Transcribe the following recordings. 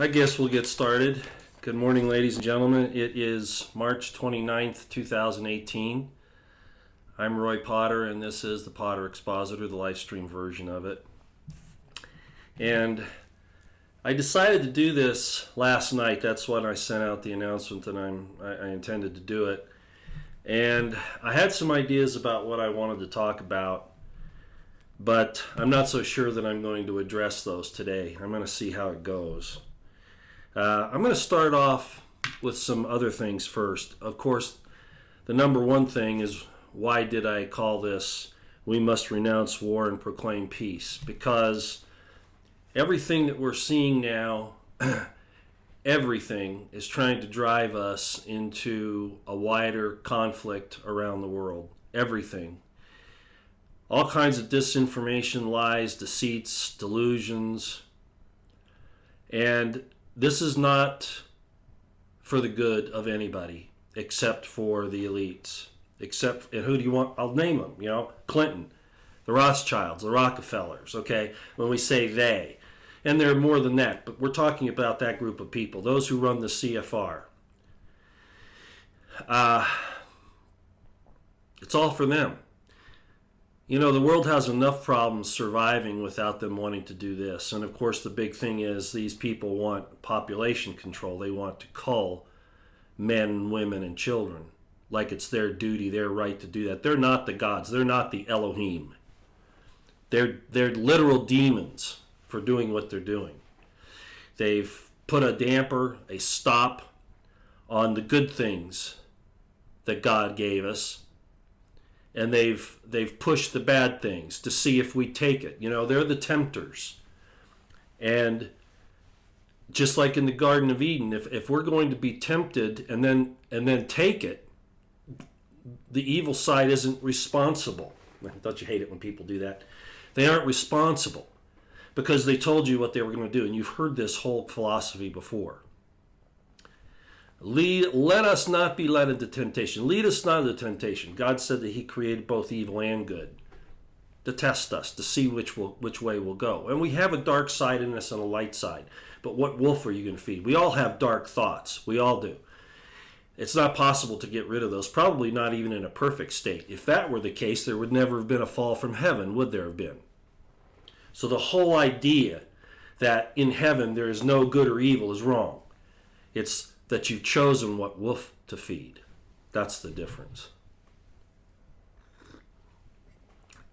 I guess we'll get started. Good morning, ladies and gentlemen. It is March 29th, 2018. I'm Roy Potter, and this is the Potter Expositor, the live stream version of it. And I decided to do this last night. That's when I sent out the announcement that I intended to do it. And I had some ideas about what I wanted to talk about, but I'm not so sure that I'm going to address those today. I'm going to see how it goes. I'm going to start off with some other things first. Of course, the number one thing is, why did I call this "We Must Renounce War and Proclaim Peace"? Because everything that we're seeing now, everything is trying to drive us into a wider conflict around the world. Everything. All kinds of disinformation, lies, deceits, delusions. And this is not for the good of anybody except for the elites. And who do you want? I'll name them, Clinton, the Rothschilds, the Rockefellers, okay? When we say they. And there are more than that, but we're talking about that group of people, those who run the CFR. It's all for them. The world has enough problems surviving without them wanting to do this. And of course, the big thing is these people want population control. They want to cull men, women, and children like it's their duty, their right to do that. They're not the gods. They're not the Elohim. They're literal demons for doing what they're doing. They've put a damper, a stop on the good things that God gave us. And they've pushed the bad things to see if we take it. They're the tempters. And just like in the Garden of Eden, if we're going to be tempted and then take it, the evil side isn't responsible. Don't you hate it when people do that? They aren't responsible because they told you what they were going to do. And you've heard this whole philosophy before. Let us not be led into temptation. Lead us not into temptation. God said that he created both evil and good to test us, to see which way we'll go. And we have a dark side in us and a light side. But what wolf are you going to feed? We all have dark thoughts. We all do. It's not possible to get rid of those, probably not even in a perfect state. If that were the case, there would never have been a fall from heaven, would there have been? So the whole idea that in heaven there is no good or evil is wrong. It's that you've chosen what wolf to feed. That's the difference.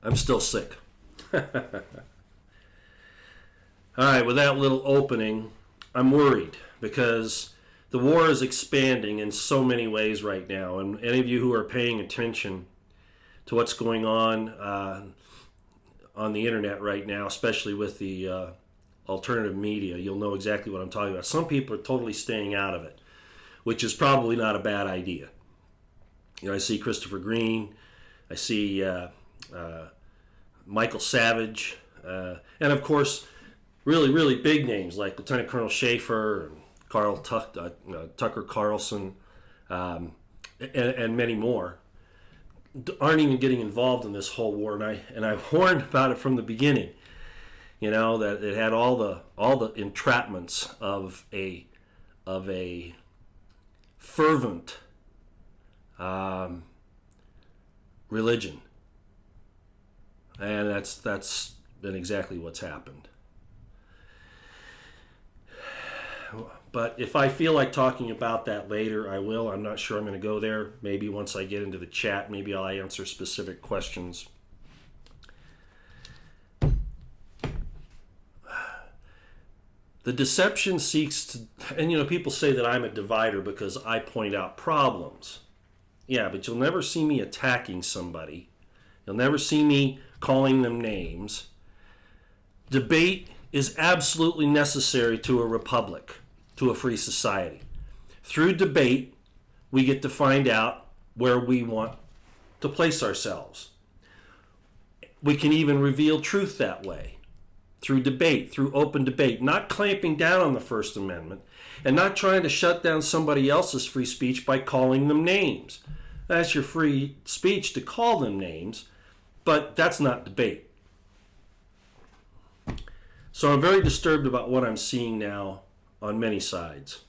I'm still sick. All right, with that little opening, I'm worried because the war is expanding in so many ways right now. And any of you who are paying attention to what's going on the internet right now, especially with the alternative media, you'll know exactly what I'm talking about. Some people are totally staying out of it, which is probably not a bad idea. I see Christopher Green, I see Michael Savage, and of course, really, really big names like Lieutenant Colonel Schaefer and Tucker Carlson, and many more aren't even getting involved in this whole war. And I warned about it from the beginning. That it had all the entrapments of a fervent religion, and that's been exactly what's happened. But if I feel like talking about that later, I will. I'm not sure I'm going to go there. Maybe once I get into the chat, maybe I'll answer specific questions. The deception seeks to, and people say that I'm a divider because I point out problems. Yeah, but you'll never see me attacking somebody. You'll never see me calling them names. Debate is absolutely necessary to a republic, to a free society. Through debate, we get to find out where we want to place ourselves. We can even reveal truth that way. Through debate, through open debate, not clamping down on the First Amendment and not trying to shut down somebody else's free speech by calling them names. That's your free speech to call them names, but that's not debate. So I'm very disturbed about what I'm seeing now on many sides.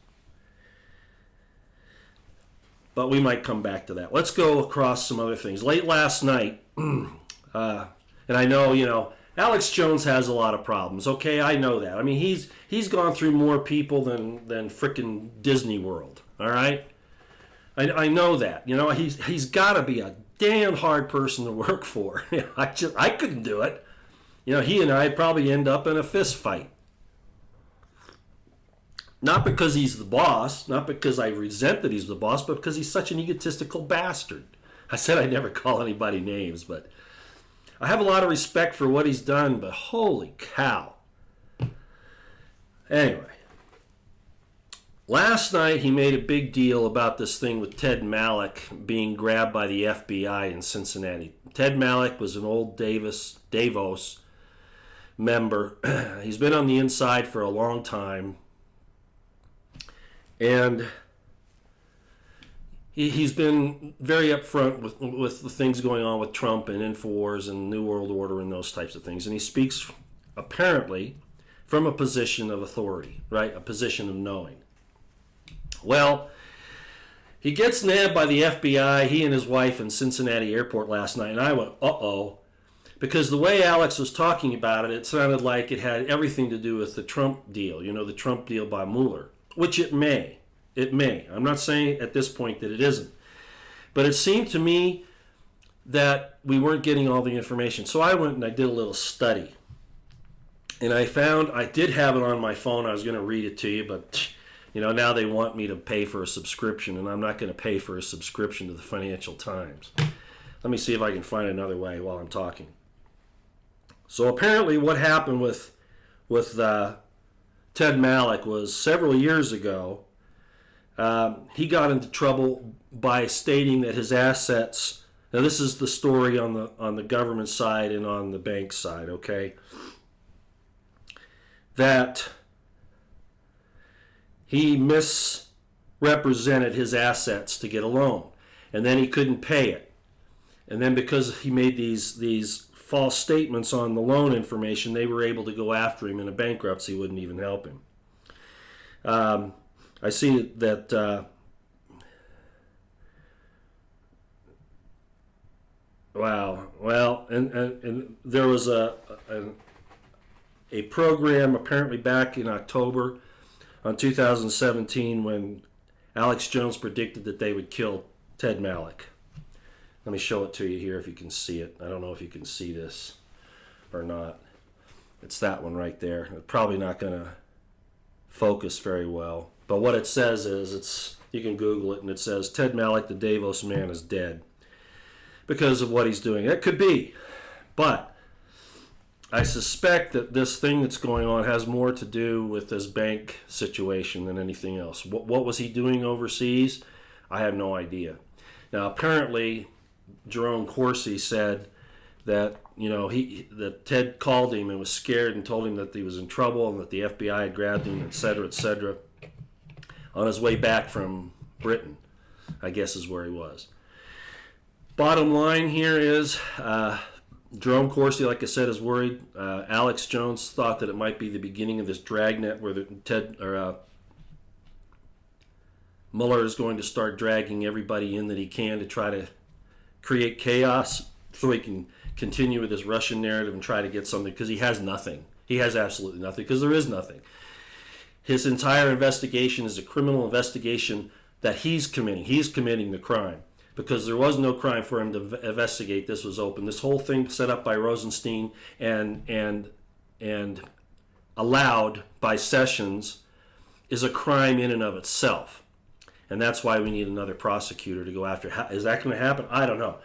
But we might come back to that. Let's go across some other things. Late last night, and I know, Alex Jones has a lot of problems. Okay, I know that. I mean, he's gone through more people than frickin' Disney World. All right, I know that. He's got to be a damn hard person to work for. I couldn't do it. He and I probably end up in a fist fight. Not because he's the boss, not because I resent that he's the boss, but because he's such an egotistical bastard. I said I'd never call anybody names, but I have a lot of respect for what he's done, but holy cow. Anyway, last night he made a big deal about this thing with Ted Malloch being grabbed by the FBI in Cincinnati. Ted Malloch was an old Davos member. He's been on the inside for a long time. And he's been very upfront with the things going on with Trump and InfoWars and New World Order and those types of things. And he speaks, apparently, from a position of authority, right? A position of knowing. Well, he gets nabbed by the FBI, he and his wife, in Cincinnati airport last night. And I went, uh-oh. Because the way Alex was talking about it, it sounded like it had everything to do with the Trump deal, the Trump deal by Mueller. Which it may. It may. I'm not saying at this point that it isn't. But it seemed to me that we weren't getting all the information. So I went and I did a little study. And I found, I did have it on my phone. I was going to read it to you, but now they want me to pay for a subscription, and I'm not going to pay for a subscription to the Financial Times. Let me see if I can find another way while I'm talking. So apparently what happened with Ted Malloch was several years ago, he got into trouble by stating that his assets, now this is the story on the government side and on the bank side, okay, that he misrepresented his assets to get a loan, and then he couldn't pay it. And then because he made these false statements on the loan information, they were able to go after him, and a bankruptcy wouldn't even help him. I see that wow. Well, and there was a program apparently back in October on 2017 when Alex Jones predicted that they would kill Ted Malloch. Let me show it to you here if you can see it. I don't know if you can see this or not. It's that one right there. It's probably not going to focus very well. But what it says is, you can Google it, and it says, Ted Malloch, the Davos man, is dead because of what he's doing. It could be. But I suspect that this thing that's going on has more to do with this bank situation than anything else. What was he doing overseas? I have no idea. Now, apparently, Jerome Corsi said that that Ted called him and was scared and told him that he was in trouble and that the FBI had grabbed him, etc., on his way back from Britain, I guess is where he was. Bottom line here is Jerome Corsi, like I said, is worried. Alex Jones thought that it might be the beginning of this dragnet where Mueller is going to start dragging everybody in that he can to try to create chaos so he can continue with his Russian narrative and try to get something, because he has nothing. He has absolutely nothing, because there is nothing. His entire investigation is a criminal investigation that he's committing. He's committing the crime because there was no crime for him to investigate. This was open. This whole thing set up by Rosenstein and allowed by Sessions is a crime in and of itself. And that's why we need another prosecutor to go after. Is that going to happen? I don't know.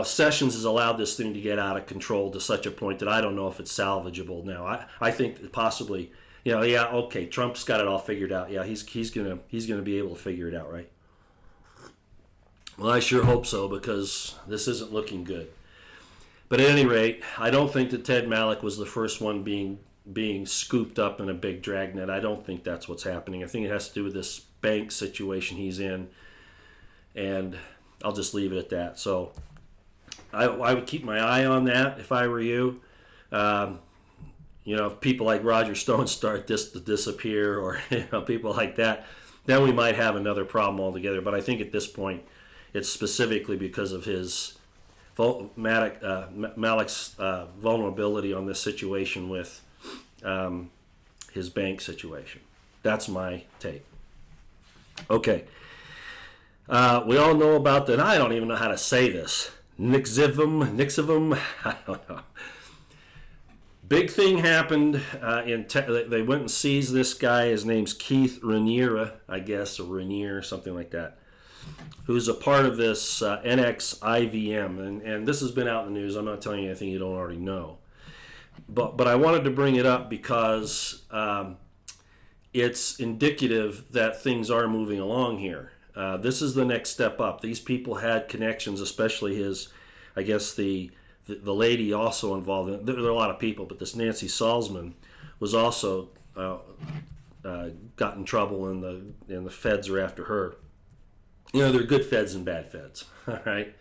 Sessions has allowed this thing to get out of control to such a point that I don't know if it's salvageable now. I think possibly, okay, Trump's got it all figured out. Yeah, he's gonna be able to figure it out, right? Well, I sure hope so, because this isn't looking good. But at any rate, I don't think that Ted Malloch was the first one being scooped up in a big dragnet. I don't think that's what's happening. I think it has to do with this bank situation he's in, and I'll just leave it at that. So I would keep my eye on that if I were you. if people like Roger Stone start this to disappear, or people like that, then we might have another problem altogether. But I think at this point, it's specifically because of his Malik's vulnerability on this situation with his bank situation. That's my take. Okay. We all know about that. I don't even know how to say this. Nixivum. I don't know. Big thing happened. They went and seized this guy. His name's Keith Raniere, I guess, or Raniere, something like that, who's a part of this NXIVM. And this has been out in the news. I'm not telling you anything you don't already know. But I wanted to bring it up because it's indicative that things are moving along here. This is the next step up. These people had connections, especially the lady also involved in it. There are a lot of people, but this Nancy Salzman was also got in trouble, and the feds are after her. There are good feds and bad feds, all right?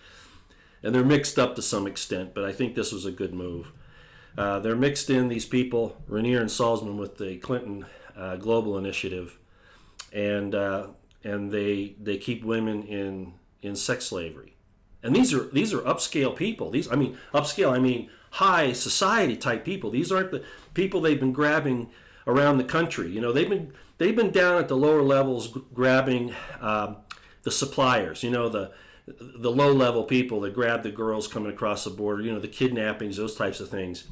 And they're mixed up to some extent, but I think this was a good move. They're mixed in, these people, Raniere and Salzman, with the Clinton Global Initiative, and they keep women in sex slavery. And these are upscale people. I mean high society type people. These aren't the people they've been grabbing around the country. They've been down at the lower levels grabbing the suppliers. The low level people that grab the girls coming across the border. The kidnappings, those types of things.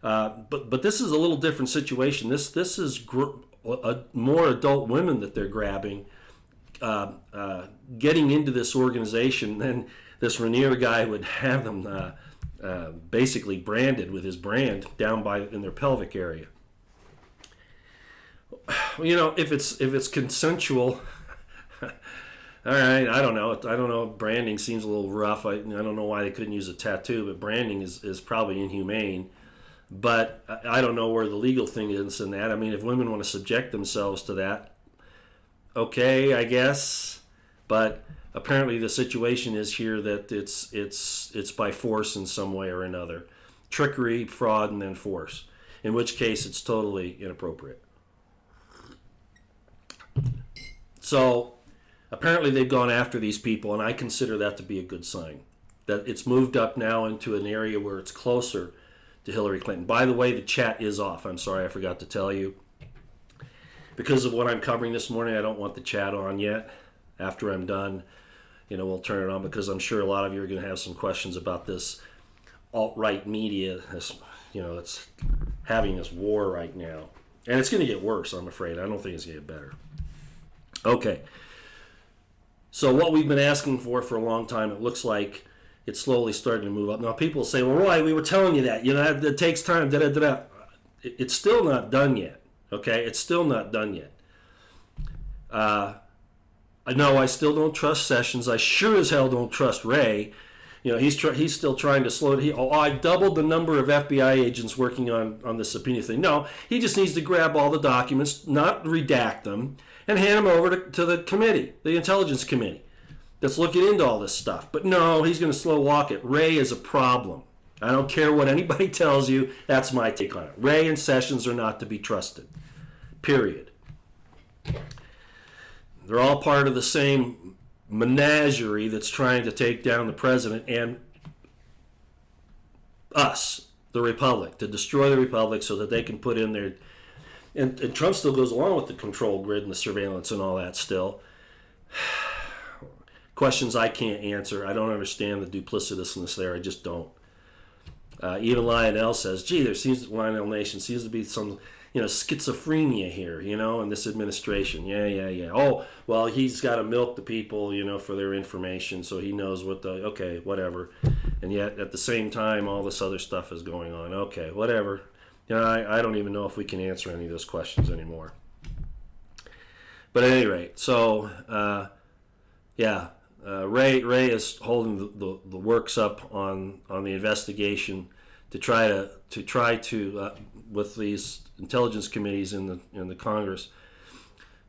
But this is a little different situation. This is more adult women that they're grabbing, getting into this organization. Then this Raniere guy would have them basically branded with his brand down in their pelvic area. If it's consensual, all right. I don't know. Branding seems a little rough. I don't know why they couldn't use a tattoo, but branding is probably inhumane. But I don't know where the legal thing is in that. I mean, if women want to subject themselves to that, okay, I guess. But apparently the situation is here that it's by force in some way or another. Trickery, fraud, and then force. In which case it's totally inappropriate. So apparently they've gone after these people, and I consider that to be a good sign. That it's moved up now into an area where it's closer to Hillary Clinton. By the way, the chat is off. I'm sorry, I forgot to tell you. Because of what I'm covering this morning, I don't want the chat on yet. After I'm done, we'll turn it on, because I'm sure a lot of you are going to have some questions about this alt-right media. It's having this war right now. And it's going to get worse, I'm afraid. I don't think it's going to get better. Okay. So what we've been asking for a long time, it looks like it's slowly starting to move up. Now, people say, well, Roy, we were telling you that. It takes time, da-da-da-da. It's still not done yet, okay? It's still not done yet. No, I still don't trust Sessions. I sure as hell don't trust Wray. He's still trying to slow it. I doubled the number of FBI agents working on the subpoena thing. No, he just needs to grab all the documents, not redact them, and hand them over to the committee, the Intelligence Committee, that's looking into all this stuff. But no, he's going to slow walk it. Wray is a problem. I don't care what anybody tells you. That's my take on it. Wray and Sessions are not to be trusted. Period. They're all part of the same menagerie that's trying to take down the president and us, the Republic, to destroy the Republic so that they can put in their... And Trump still goes along with the control grid and the surveillance and all that still. Questions I can't answer. I don't understand the duplicitousness there. I just don't. Even Lionel says, Lionel Nation seems to be some, schizophrenia here, in this administration. Yeah. Oh, well, he's got to milk the people, for their information, so he knows okay, whatever. And yet, at the same time, all this other stuff is going on. Okay, whatever. I don't even know if we can answer any of those questions anymore. But at any rate, so, Ray is holding the works up on the investigation to try to with these intelligence committees in the Congress,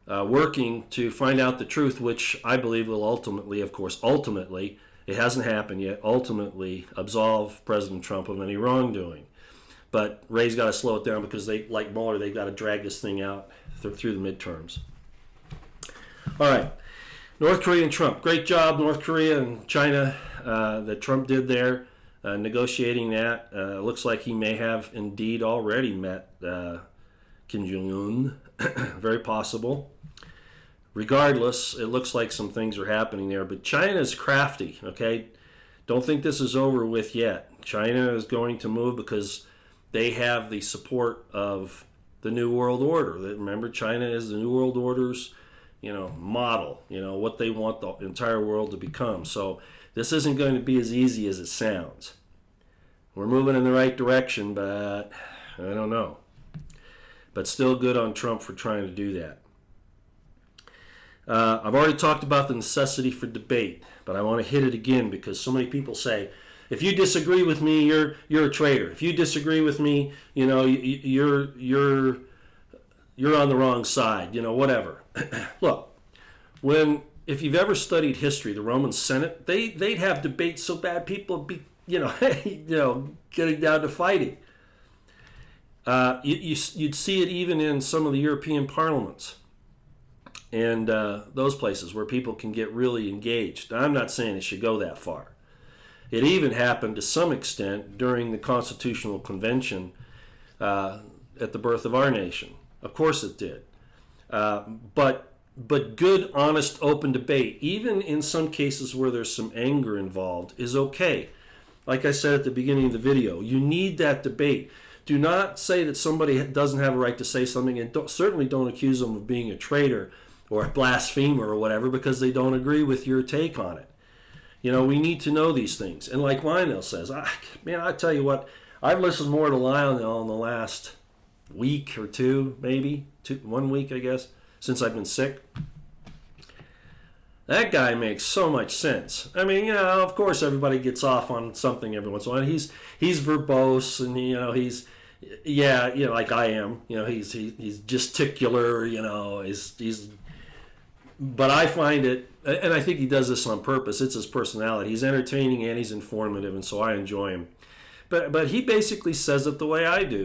working to find out the truth, which I believe will ultimately, it hasn't happened yet, ultimately absolve President Trump of any wrongdoing. But Ray's got to slow it down because they, like Mueller, they've got to drag this thing out through the midterms. All right, North Korea and Trump. Great job, North Korea and China, that Trump did there, negotiating that. Looks like he may have indeed already met Kim Jong-un. Very possible. Regardless, it looks like some things are happening there. But China is crafty, okay? Don't think this is over with yet. China is going to move because they have the support of the New World Order. Remember, China is the New World Order's, model, what they want the entire world to become. So this isn't going to be as easy as it sounds. We're moving in the right direction, but I don't know. But still good on Trump for trying to do that. I've already talked about the necessity for debate, but I want to hit it again because so many people say, if you disagree with me, you're a traitor. If you disagree with me, you're on the wrong side. Whatever. Look, if you've ever studied history, the Roman Senate, they'd have debates so bad people would be getting down to fighting. You'd see it even in some of the European parliaments and those places where people can get really engaged. Now, I'm not saying it should go that far. It even happened to some extent during the Constitutional Convention at the birth of our nation. Of course it did. But good, honest, open debate, even in some cases where there's some anger involved, is okay. Like I said at the beginning of the video, you need that debate. Do not say that somebody doesn't have a right to say something, and certainly don't accuse them of being a traitor or a blasphemer or whatever because they don't agree with your take on it. We need to know these things. And like Lionel says, I tell you what, I've listened more to Lionel in the last week or two, maybe 1 week, I guess, since I've been sick. That guy makes so much sense. I mean, of course everybody gets off on something every once in a while. He's verbose and he's like I am. He's gesticular. He's. But I find it, and I think he does this on purpose. It's his personality. He's entertaining and he's informative, and so I enjoy him. But he basically says it the way I do.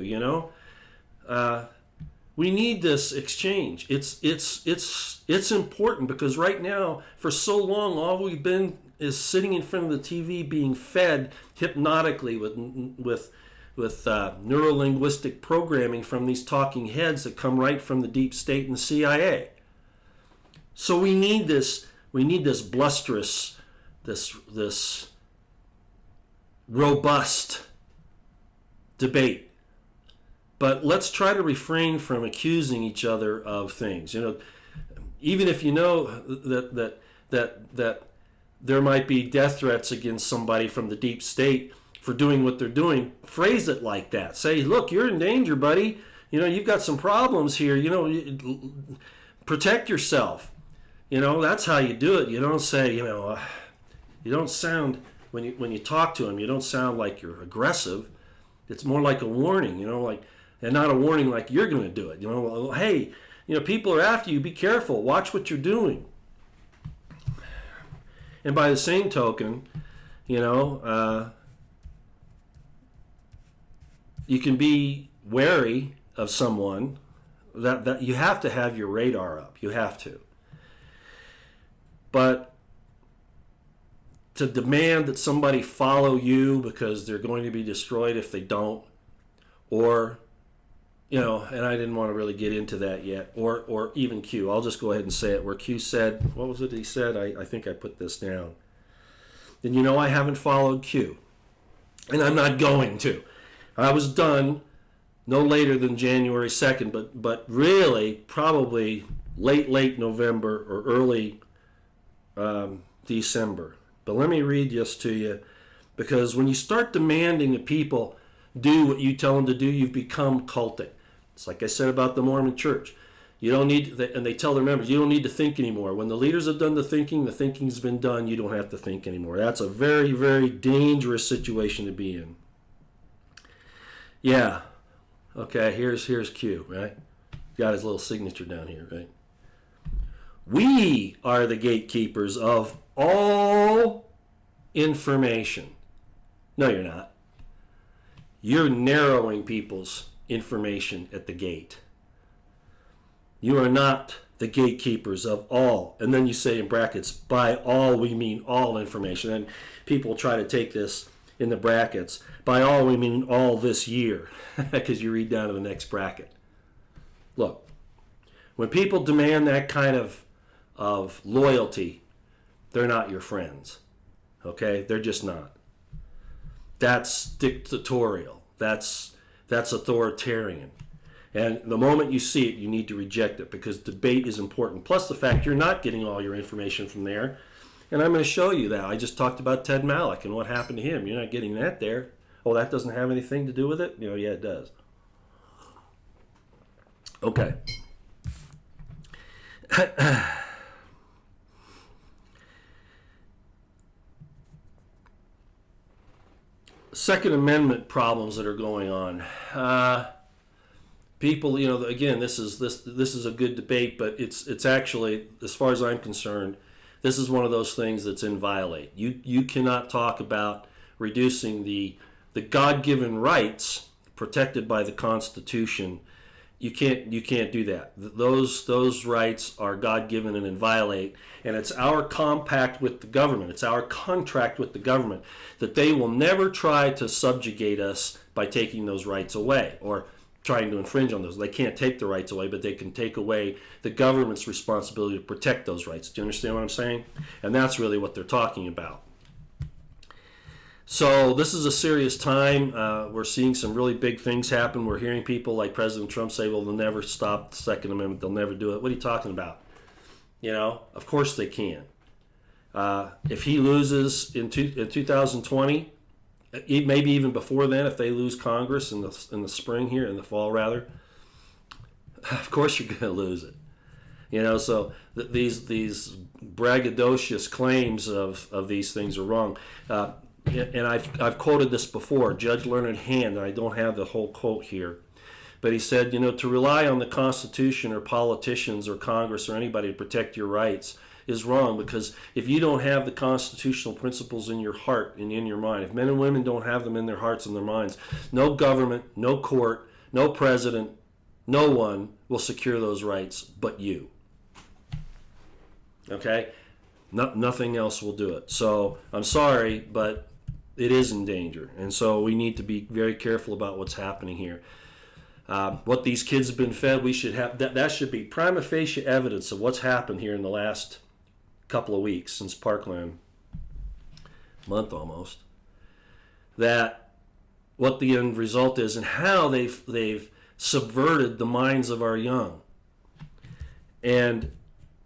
We need this exchange. It's important because right now, for so long, all we've been is sitting in front of the TV being fed hypnotically with neuro-linguistic programming from these talking heads that come right from the deep state and the CIA. So we need this blusterous, this robust debate. But let's try to refrain from accusing each other of things. Even if you know that there might be death threats against somebody from the deep state for doing what they're doing, phrase it like that. Say, look, you're in danger, buddy. You've got some problems here. Protect yourself. That's how you do it. You don't say, you don't sound, when you talk to them, you don't sound like you're aggressive. It's more like a warning, and not a warning like you're going to do it. Hey, people are after you. Be careful. Watch what you're doing. And by the same token, you can be wary of someone that you have to have your radar up. You have to. But to demand that somebody follow you because they're going to be destroyed if they don't, or, and I didn't want to really get into that yet, or even Q. I'll just go ahead and say it, where Q said, what was it he said? I think I put this down. Then I haven't followed Q, and I'm not going to. I was done no later than January 2nd, but really probably late November or early December. But let me read this to you, because when you start demanding that people do what you tell them to do, you've become cultic. It's like I said about the Mormon Church. You don't need, and they tell their members, you don't need to think anymore. When the leaders have done the thinking's been done. You don't have to think anymore. That's a very, very dangerous situation to be in. Yeah. Okay, here's Q, right? Got his little signature down here, right? We are the gatekeepers of all information. No, you're not. you're narrowing people's information at the gate. You are not the gatekeepers of all. And then you say in brackets, by all we mean all information. And people try to take this in the brackets. By all we mean all this year, because you read down to the next bracket. Look, when people demand that kind of loyalty, they're not your friends. Okay? They're just not. That's dictatorial. That's authoritarian. And the moment you see it, you need to reject it, because debate is important. Plus the fact you're not getting all your information from there. And I'm going to show you that. I just talked about Ted Malloch and what happened to him. You're not getting that there. Oh, that doesn't have anything to do with it? You know, yeah, it does. Okay. Second Amendment problems that are going on. People, you know, again, this is a good debate, but it's actually, as far as I'm concerned, this is one of those things that's inviolate. You cannot talk about reducing the God-given rights protected by the Constitution. You can't do that. Those rights are God-given and inviolate, and it's our compact with the government. It's our contract with the government that they will never try to subjugate us by taking those rights away or trying to infringe on those. They can't take the rights away, but they can take away the government's responsibility to protect those rights. Do you understand what I'm saying? And that's really what they're talking about. So this is a serious time. We're seeing some really big things happen. We're hearing people like President Trump say, well, they'll never stop the Second Amendment. They'll never do it. What are you talking about? You know, of course they can. If he loses in 2020, maybe even before then, if they lose Congress in the spring here, in the fall rather, of course you're going to lose it. You know, so these braggadocious claims of these things are wrong. And I've quoted this before, Judge Learned Hand, and I don't have the whole quote here, but he said, you know, to rely on the Constitution or politicians or Congress or anybody to protect your rights is wrong, because if you don't have the constitutional principles in your heart and in your mind, if men and women don't have them in their hearts and their minds, no government, no court, no president, no one will secure those rights but you. Okay? Nothing else will do it. So I'm sorry, but it is in danger. And so we need to be very careful about what's happening here. What these kids have been fed, we should have that should be prima facie evidence of what's happened here in the last couple of weeks since Parkland, month almost, that what the end result is and how they've subverted the minds of our young. And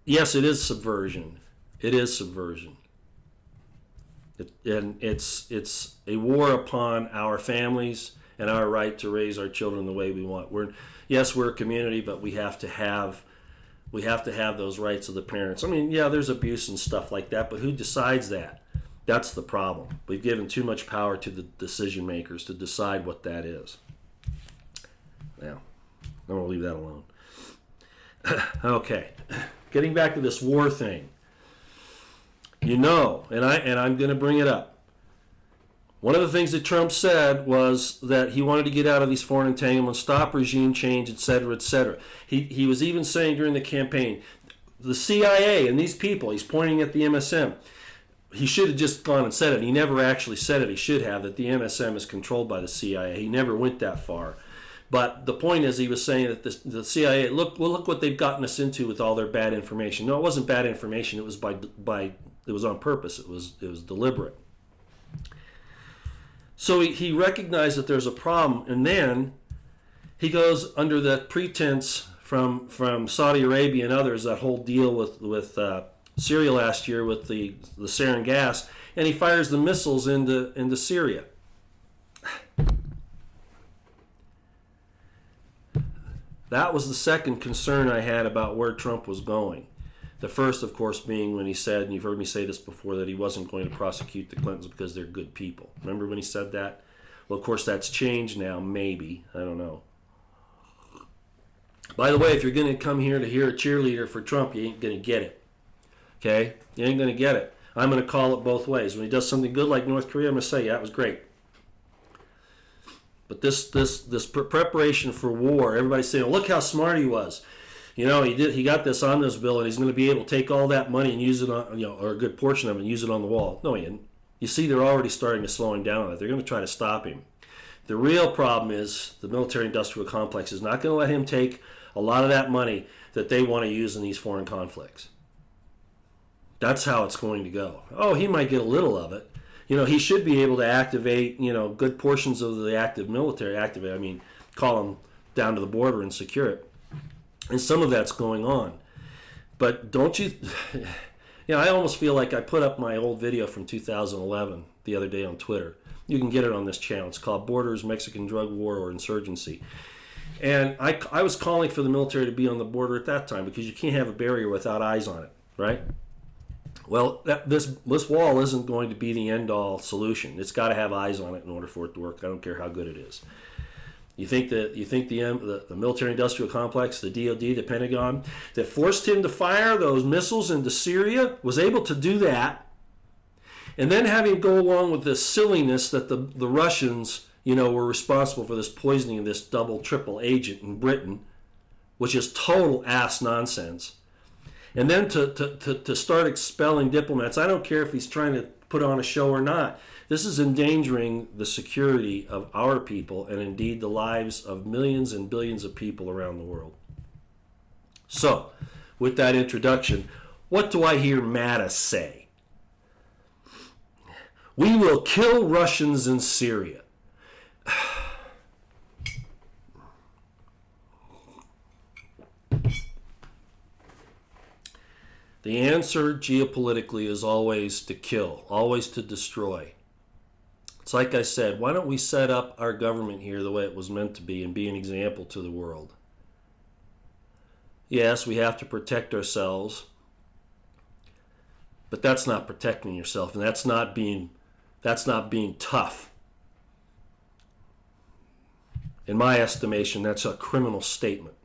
yes, it is subversion. It is subversion. And it's a war upon our families and our right to raise our children the way we want. We're a community, but we have to have those rights of the parents. I mean, yeah, there's abuse and stuff like that, but who decides that? That's the problem. We've given too much power to the decision makers to decide what that is. Now, I'm going to leave that alone. Okay, getting back to this war thing. You know, and I'm going to bring it up. One of the things that Trump said was that he wanted to get out of these foreign entanglements, stop regime change, etc., etc. He was even saying during the campaign, the CIA and these people, he's pointing at the MSM. He should have just gone and said it. He never actually said it. He should have, that the MSM is controlled by the CIA. He never went that far. But the point is, he was saying that the CIA, look what they've gotten us into with all their bad information. No, it wasn't bad information. It was it was on purpose. It was deliberate. So he recognized that there's a problem, and then he goes under that pretense from Saudi Arabia and others, that whole deal with Syria last year with the sarin gas, and he fires the missiles into Syria. That was the second concern I had about where Trump was going. The first, of course, being when he said, and you've heard me say this before, that he wasn't going to prosecute the Clintons because they're good people. Remember when he said that? Well, of course, that's changed now, maybe. I don't know. By the way, if you're going to come here to hear a cheerleader for Trump, you ain't going to get it. Okay? You ain't going to get it. I'm going to call it both ways. When he does something good like North Korea, I'm going to say, yeah, it was great. But this preparation for war, everybody's saying, look how smart he was. He got this omnibus bill, and he's going to be able to take all that money and use it on, or a good portion of it and use it on the wall. No, he didn't. You see, they're already starting to slow him down on it. They're going to try to stop him. The real problem is the military-industrial complex is not going to let him take a lot of that money that they want to use in these foreign conflicts. That's how it's going to go. Oh, he might get a little of it. He should be able to activate, good portions of the active military. Call them down to the border and secure it. And some of that's going on. But don't you... I almost feel like I put up my old video from 2011 the other day on Twitter. You can get it on this channel. It's called Borders, Mexican Drug War, or Insurgency. And I was calling for the military to be on the border at that time because you can't have a barrier without eyes on it, right? Well, this wall isn't going to be the end-all solution. It's got to have eyes on it in order for it to work. I don't care how good it is. You think the military-industrial complex, the DoD, the Pentagon, that forced him to fire those missiles into Syria was able to do that, and then have him go along with this silliness that the Russians, were responsible for this poisoning of this double, triple agent in Britain, which is total ass nonsense. And then to start expelling diplomats. I don't care if he's trying to put on a show or not. This is endangering the security of our people and indeed the lives of millions and billions of people around the world. So, with that introduction, what do I hear Mattis say? We will kill Russians in Syria. The answer geopolitically is always to kill, always to destroy. It's like I said, why don't we set up our government here the way it was meant to be and be an example to the world? Yes, we have to protect ourselves, but that's not protecting yourself, and that's not being tough. In my estimation, that's a criminal statement.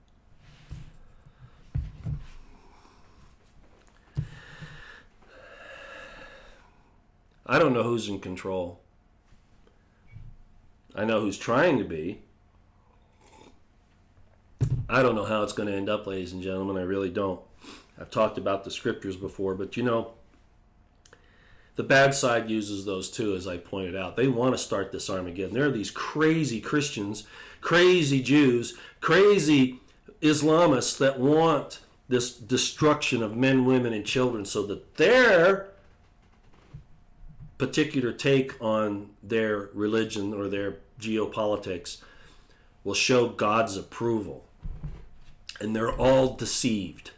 I don't know who's in control. I know who's trying to be. I don't know how it's going to end up, ladies and gentlemen. I really don't. I've talked about the scriptures before, but the bad side uses those too, as I pointed out. They want to start this Armageddon. There are these crazy Christians, crazy Jews, crazy Islamists that want this destruction of men, women, and children so that their particular take on their religion or their geopolitics will show God's approval. And they're all deceived.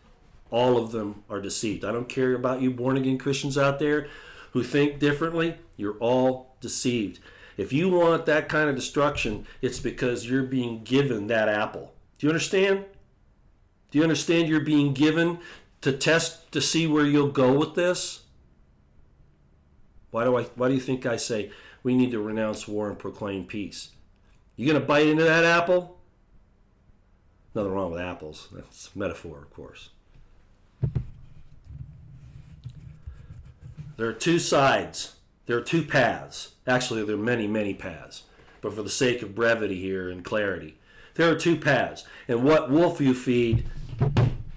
All of them are deceived. I don't care about you born-again Christians out there who think differently. You're all deceived. If you want that kind of destruction, it's because you're being given that apple. Do you understand? Do you understand you're being given to test to see where you'll go with this? Why do you think I say we need to renounce war and proclaim peace? You going to bite into that apple? Nothing wrong with apples. That's a metaphor, of course. There are two sides. There are two paths. Actually, there are many, many paths. But for the sake of brevity here and clarity, there are two paths. And what wolf you feed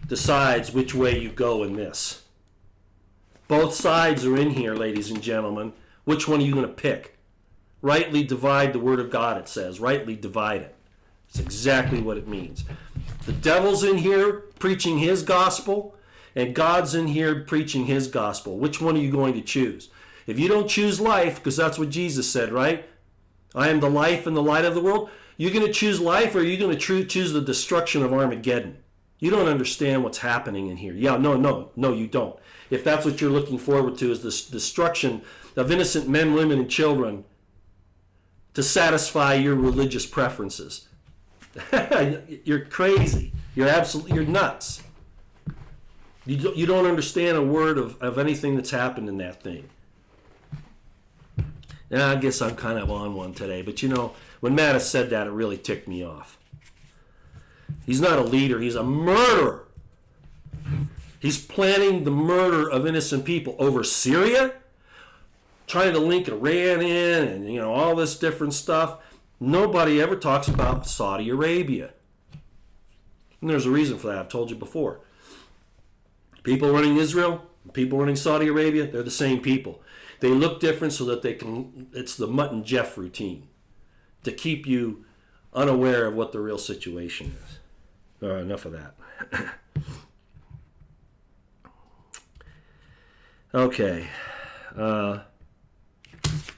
decides which way you go in this. Both sides are in here, ladies and gentlemen. Which one are you going to pick? Rightly divide the word of God, it says. Rightly divide it. It's exactly what it means. The devil's in here preaching his gospel, and God's in here preaching his gospel. Which one are you going to choose? If you don't choose life, because that's what Jesus said, right? I am the life and the light of the world. You're going to choose life, or are you going to choose the destruction of Armageddon? You don't understand what's happening in here. Yeah, no, you don't. If that's what you're looking forward to, is this destruction of innocent men, women, and children to satisfy your religious preferences. You're crazy. You're nuts. You don't understand a word of anything that's happened in that thing. And I guess I'm kind of on one today, but when Mattis said that, it really ticked me off. He's not a leader, he's a murderer. He's planning the murder of innocent people over Syria, trying to link Iran in and all this different stuff. Nobody ever talks about Saudi Arabia. And there's a reason for that. I've told you before. People running Israel, people running Saudi Arabia, they're the same people. They look different so that they can, it's the Mutt and Jeff routine to keep you unaware of what the real situation is. All right, enough of that. Okay.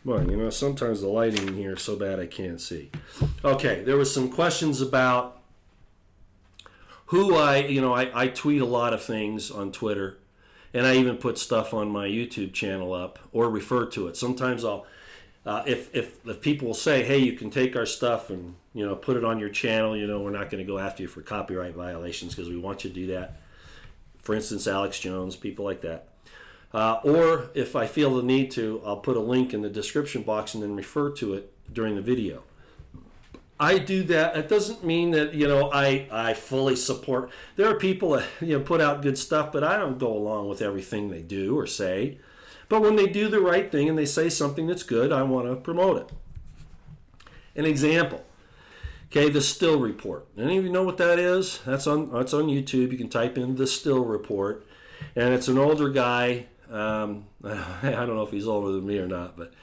Well, sometimes the lighting in here is so bad I can't see. Okay, there was some questions about who I tweet a lot of things on Twitter, and I even put stuff on my YouTube channel up or refer to it. Sometimes I'll, if people will say, hey, you can take our stuff and, put it on your channel, we're not going to go after you for copyright violations because we want you to do that. For instance, Alex Jones, people like that. Or if I feel the need to, I'll put a link in the description box and then refer to it during the video. I do that. It doesn't mean that, I fully support. There are people that, put out good stuff, but I don't go along with everything they do or say. But when they do the right thing and they say something that's good, I want to promote it. An example. Okay, the Still Report. Any of you know what that is? That's on YouTube. You can type in the Still Report. And it's an older guy. I don't know if he's older than me or not, but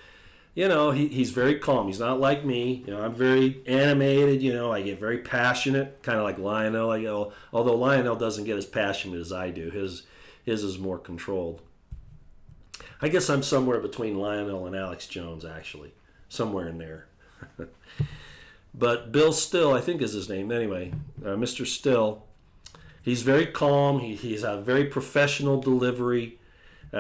he's very calm. He's not like me. I'm very animated. I get very passionate, kind of like Lionel. Although Lionel doesn't get as passionate as I do. His is more controlled. I guess I'm somewhere between Lionel and Alex Jones, actually, somewhere in there. But Bill Still, I think is his name. Anyway, Mr. Still. He's very calm. He's a very professional delivery. He's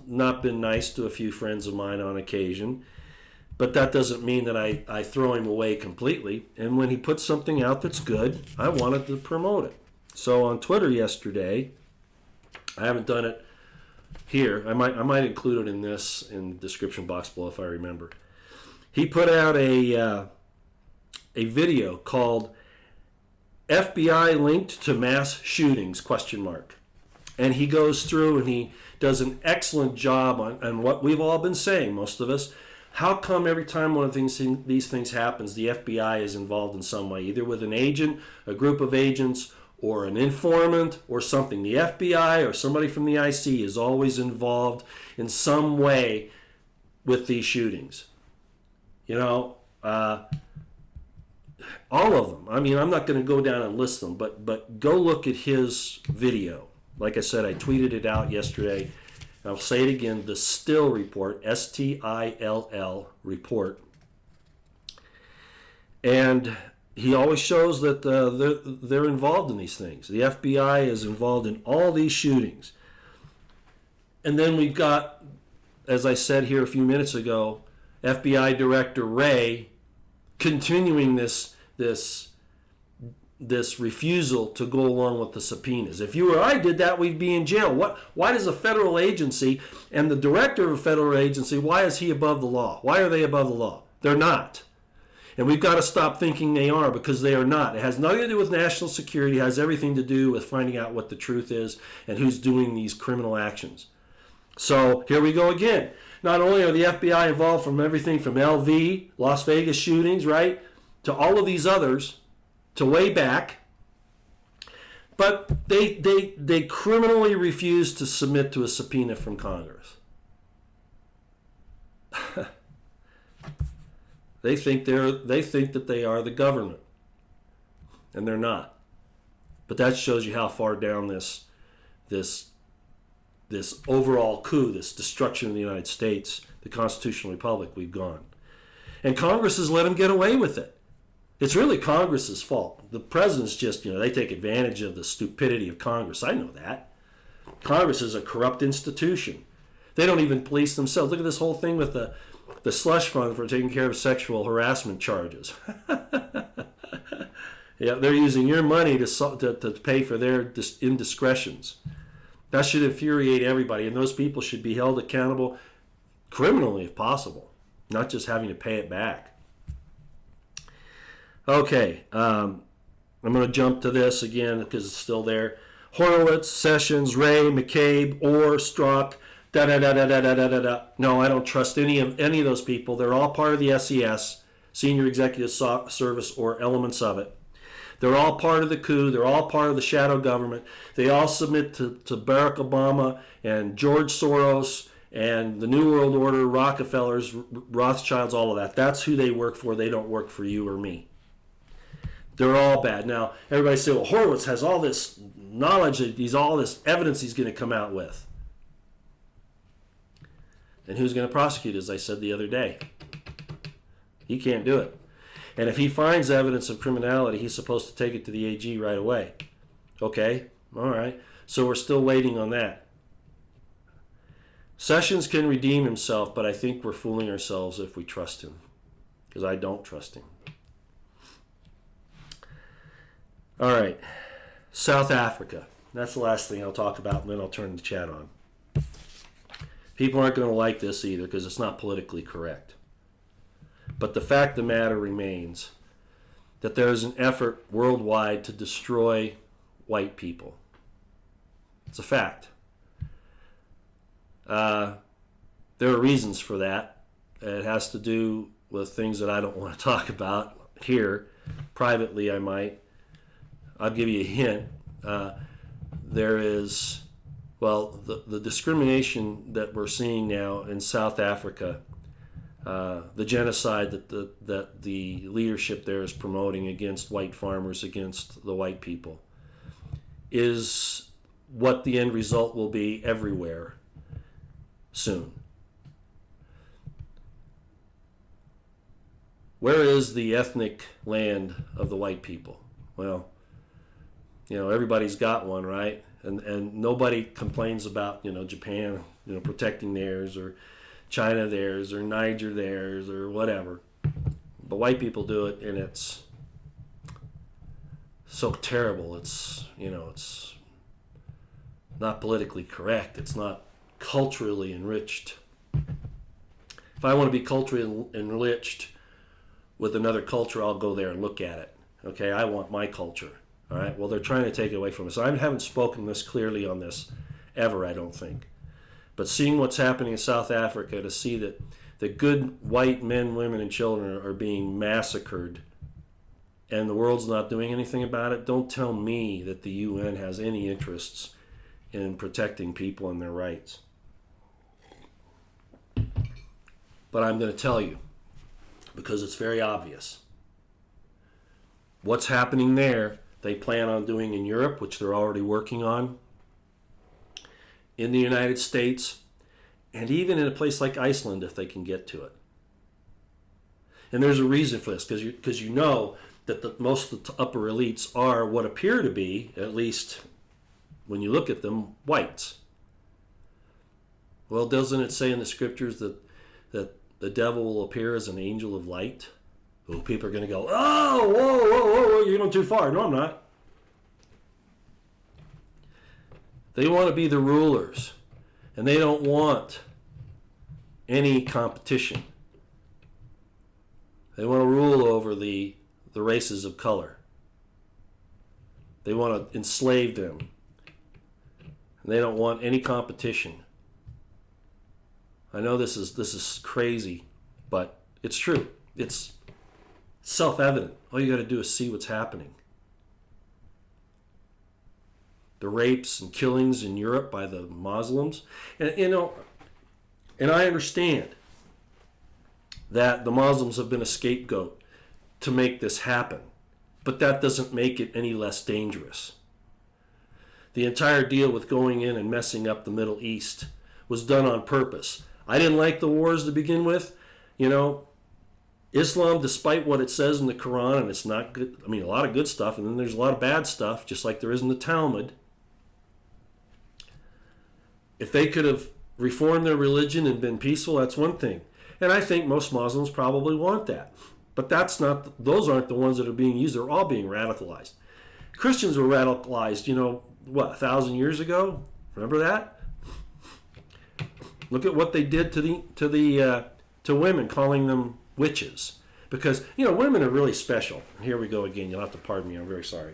not been nice to a few friends of mine on occasion, but that doesn't mean that I throw him away completely. And when he puts something out that's good, I wanted to promote it. So on Twitter yesterday, I haven't done it here. I might include it in the description box below if I remember. He put out a video called FBI linked to mass shootings, ? And he goes through and he does an excellent job on what we've all been saying, most of us. How come every time one of these things happens, the FBI is involved in some way, either with an agent, a group of agents, or an informant, or something? The FBI or somebody from the IC is always involved in some way with these shootings. All of them. I mean, I'm not going to go down and list them, but go look at his video. Like I said, I tweeted it out yesterday. I'll say it again, the Still Report, STILL report. And he always shows that they're involved in these things. The FBI is involved in all these shootings. And then we've got, as I said here a few minutes ago, FBI Director Wray continuing this refusal to go along with the subpoenas. If you or I did that, we'd be in jail. Why does a federal agency and the director of a federal agency, why is he above the law? Why are they above the law? They're not. And we've got to stop thinking they are, because they are not. It has nothing to do with national security. It has everything to do with finding out what the truth is and who's doing these criminal actions. So here we go again. Not only are the FBI involved from everything from LV, Las Vegas shootings, right, to all of these others, to way back, but they criminally refuse to submit to a subpoena from Congress. They think that they are the government, and they're not. But that shows you how far down this overall coup, this destruction of the United States, the constitutional republic, we've gone. And Congress has let them get away with it. It's really Congress's fault. The president's just, they take advantage of the stupidity of Congress. I know that. Congress is a corrupt institution. They don't even police themselves. Look at this whole thing with the slush fund for taking care of sexual harassment charges. Yeah, they're using your money to pay for their indiscretions. That should infuriate everybody, and those people should be held accountable criminally if possible, not just having to pay it back. Okay, I'm going to jump to this again because it's still there. Horowitz, Sessions, Wray, McCabe, Orr, Strzok, Da da da da da da da da da. No, I don't trust any of those people. They're all part of the SES, Senior Executive Service, or elements of it. They're all part of the coup. They're all part of the shadow government. They all submit to Barack Obama and George Soros and the New World Order, Rockefellers, Rothschilds, all of that. That's who they work for. They don't work for you or me. They're all bad. Now, everybody say, well, Horowitz has all this knowledge, that all this evidence he's going to come out with. And who's going to prosecute, as I said the other day? He can't do it. And if he finds evidence of criminality, he's supposed to take it to the AG right away. Okay, all right. So we're still waiting on that. Sessions can redeem himself, but I think we're fooling ourselves if we trust him, because I don't trust him. All right, South Africa. That's the last thing I'll talk about, and then I'll turn the chat on. People aren't going to like this either because it's not politically correct. But the fact of the matter remains that there is an effort worldwide to destroy white people. It's a fact. There are reasons for that. It has to do with things that I don't want to talk about here. Privately, I might. I'll give you a hint. There is, well, the discrimination that we're seeing now in South Africa, the genocide that the leadership there is promoting against white farmers, against the white people, is what the end result will be everywhere soon. Where is the ethnic land of the white people? Well, everybody's got one, right? And nobody complains about, Japan, protecting theirs, or China theirs, or Niger theirs, or whatever. But white people do it, and it's so terrible. It's not politically correct. It's not culturally enriched. If I want to be culturally enriched with another culture, I'll go there and look at it. Okay, I want my culture. All right, well, they're trying to take it away from us. I haven't spoken this clearly on this ever, I don't think. But seeing what's happening in South Africa, to see that the good white men, women, and children are being massacred and the world's not doing anything about it, don't tell me that the UN has any interests in protecting people and their rights. But I'm going to tell you, because it's very obvious. What's happening there, they plan on doing in Europe, which they're already working on, in the United States, and even in a place like Iceland if they can get to it. And there's a reason for this, because you know that most of the upper elites are what appear to be, at least when you look at them, whites. Well, doesn't it say in the scriptures that the devil will appear as an angel of light? Oh, people are going to go, oh, whoa, you're going too far. No, I'm not. They want to be the rulers, and they don't want any competition. They want to rule over the races of color. They want to enslave them. And they don't want any competition. I know this is crazy, but it's true. It's self-evident. All you got to do is see what's happening. The rapes and killings in Europe by the Muslims. And I understand that the Muslims have been a scapegoat to make this happen, but that doesn't make it any less dangerous. The entire deal with going in and messing up the Middle East was done on purpose. I didn't like the wars to begin with. Islam, despite what it says in the Quran, and it's not good, a lot of good stuff, and then there's a lot of bad stuff, just like there is in the Talmud. If they could have reformed their religion and been peaceful, that's one thing. And I think most Muslims probably want that. But those aren't the ones that are being used. They're all being radicalized. Christians were radicalized, 1,000 years ago? Remember that? Look at what they did to women, calling them witches. Because, women are really special. Here we go again. You'll have to pardon me. I'm very sorry.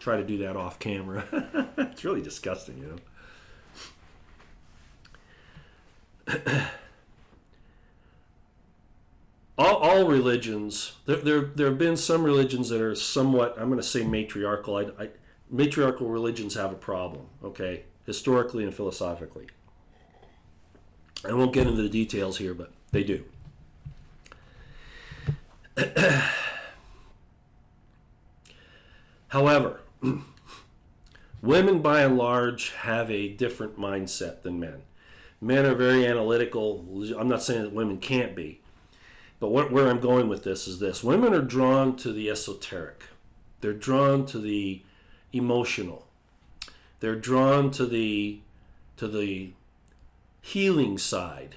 try to do that off camera. It's really disgusting, All religions, there have been some religions that are somewhat, I'm going to say matriarchal. Matriarchal religions have a problem, okay, historically and philosophically. I won't get into the details here, but they do. However, women by and large have a different mindset than men. Men are very analytical. I'm not saying that women can't be, but where I'm going with this is this. Women are drawn to the esoteric. They're drawn to the emotional. They're drawn to the healing side.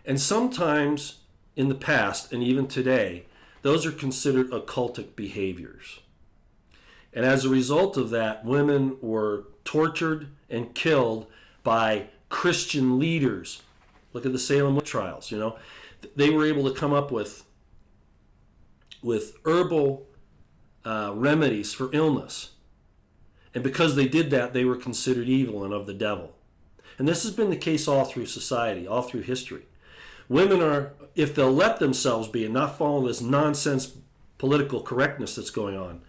And sometimes in the past, and even today, those are considered occultic behaviors. And as a result of that, women were tortured and killed by Christian leaders. Look at the Salem witch trials, They were able to come up with herbal remedies for illness. And because they did that, they were considered evil and of the devil. And this has been the case all through society, all through history. Women are, if they'll let themselves be and not follow this nonsense political correctness that's going on,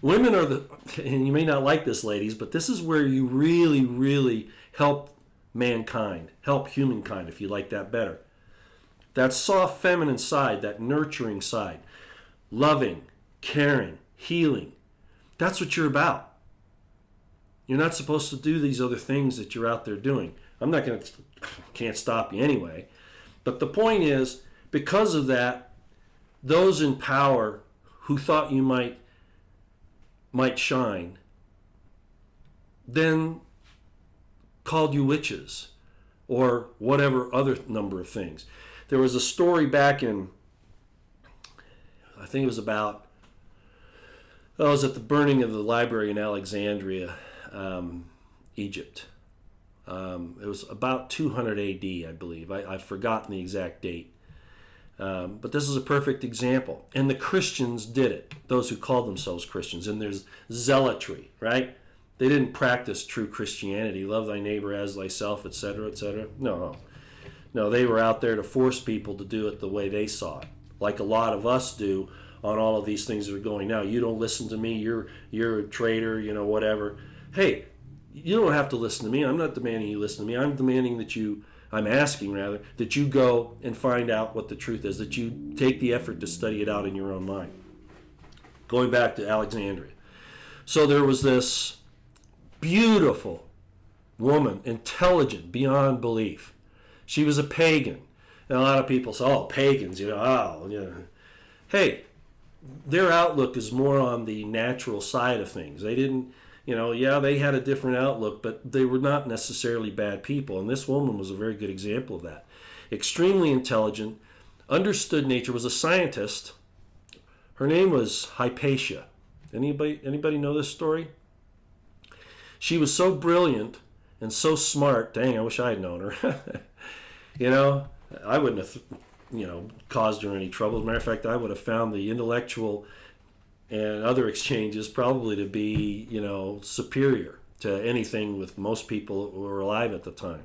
women are and you may not like this, ladies, but this is where you really, really help mankind, help humankind, if you like that better. That soft feminine side, that nurturing side, loving, caring, healing, that's what you're about. You're not supposed to do these other things that you're out there doing. Can't stop you anyway. But the point is, because of that, those in power who thought you might shine, then called you witches or whatever other number of things. There was a story back in, I think it was about, it was at the burning of the library in Alexandria, Egypt. It was about 200 AD, I believe. I've forgotten the exact date. But this is a perfect example. And the Christians did it, those who called themselves Christians. And there's zealotry, right? They didn't practice true Christianity, love thy neighbor as thyself, etc., etc. No, they were out there to force people to do it the way they saw it, like a lot of us do on all of these things that are going now. You don't listen to me, you're a traitor, whatever. Hey, you don't have to listen to me. I'm not demanding you listen to me. I'm asking that you go and find out what the truth is, that you take the effort to study it out in your own mind. Going back to Alexandria. So there was this beautiful woman, intelligent beyond belief. She was a pagan. And a lot of people say, pagans, Hey, their outlook is more on the natural side of things. They didn't, they had a different outlook, but they were not necessarily bad people. And this woman was a very good example of that. Extremely intelligent, understood nature, was a scientist. Her name was Hypatia. Anybody know this story? She was so brilliant and so smart. Dang, I wish I had known her. I wouldn't have, caused her any trouble. As a matter of fact, I would have found the intellectual and other exchanges probably to be, superior to anything with most people who were alive at the time.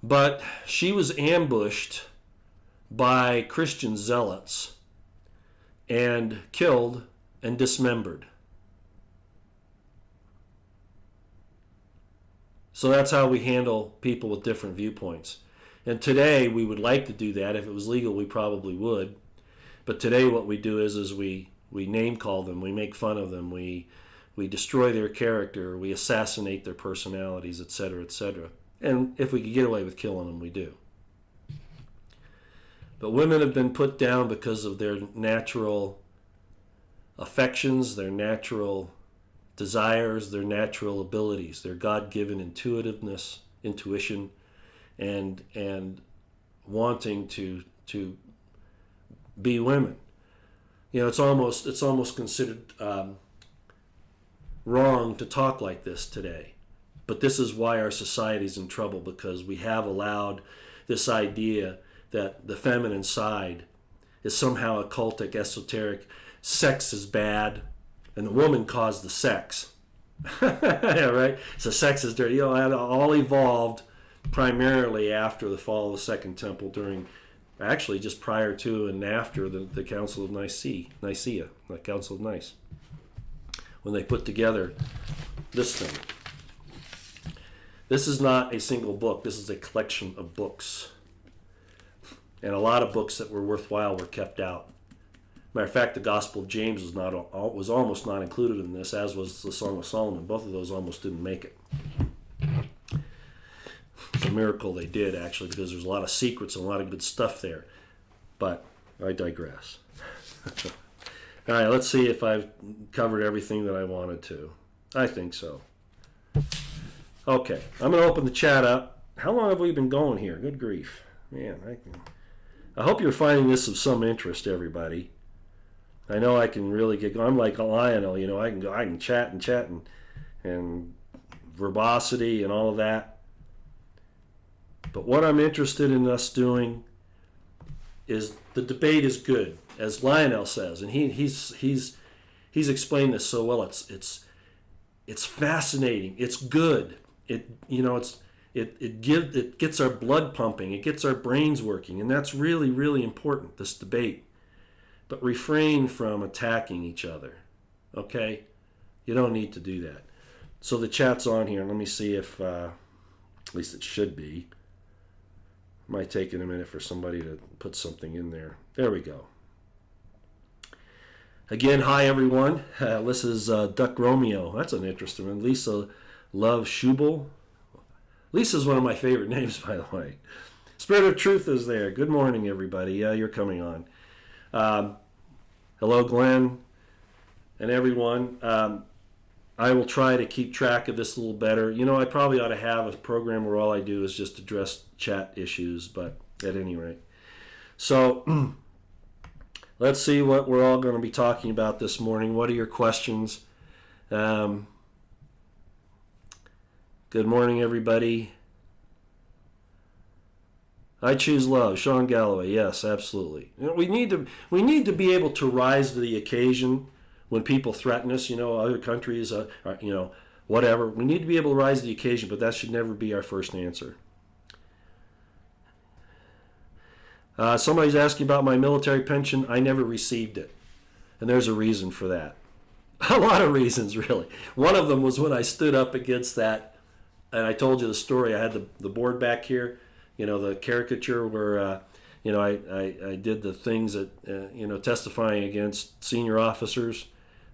But she was ambushed by Christian zealots and killed and dismembered. So that's how we handle people with different viewpoints. And today we would like to do that. If it was legal, we probably would. But today what we do is we name call them, we make fun of them, we destroy their character, we assassinate their personalities, etc., etc. And if we could get away with killing them, we do. But women have been put down because of their natural affections, their natural desires, their natural abilities, their God-given intuition, and wanting to be women. It's almost considered wrong to talk like this today. But this is why our society's in trouble, because we have allowed this idea that the feminine side is somehow occultic, esoteric, sex is bad, and the woman caused the sex. Yeah, right? So sex is dirty. It all evolved primarily after the fall of the Second Temple, during, actually just prior to and after the Council of Nicaea, the Council of Nice, when they put together this thing. This is not a single book. This is a collection of books. And a lot of books that were worthwhile were kept out. Matter of fact, the Gospel of James was almost not included in this, as was the Song of Solomon. Both of those almost didn't make it. It's a miracle they did, actually, because there's a lot of secrets and a lot of good stuff there. But I digress. All right, let's see if I've covered everything that I wanted to. I think so. Okay, I'm going to open the chat up. How long have we been going here? Good grief. Man, I hope you're finding this of some interest, everybody. I know I can really get going. I'm like Lionel, I can chat and verbosity and all of that. But what I'm interested in us doing is, the debate is good, as Lionel says, and he's explained this so well. It's fascinating. It's good. It gets our blood pumping. It gets our brains working, and that's really, really important, this debate. But refrain from attacking each other, okay? You don't need to do that. So the chat's on here. Let me see if, at least it should be. Might take it a minute for somebody to put something in there. There we go. Again, hi everyone. This is Duck Romeo. That's an interesting one. Lisa Love Schubel. Lisa's one of my favorite names, by the way. Spirit of Truth is there. Good morning, everybody. Yeah, you're coming on. Hello, Glenn, and everyone. I will try to keep track of this a little better. I probably ought to have a program where all I do is just address chat issues, but at any rate. So let's see what we're all going to be talking about this morning. What are your questions? Good morning, everybody. I choose love. Sean Galloway. Yes, absolutely. We need to be able to rise to the occasion when people threaten us. Other countries, whatever. We need to be able to rise to the occasion, but that should never be our first answer. Somebody's asking about my military pension. I never received it, and there's a reason for that. A lot of reasons, really. One of them was when I stood up against that, and I told you the story. I had the board back here. The caricature where, I did the things that, testifying against senior officers.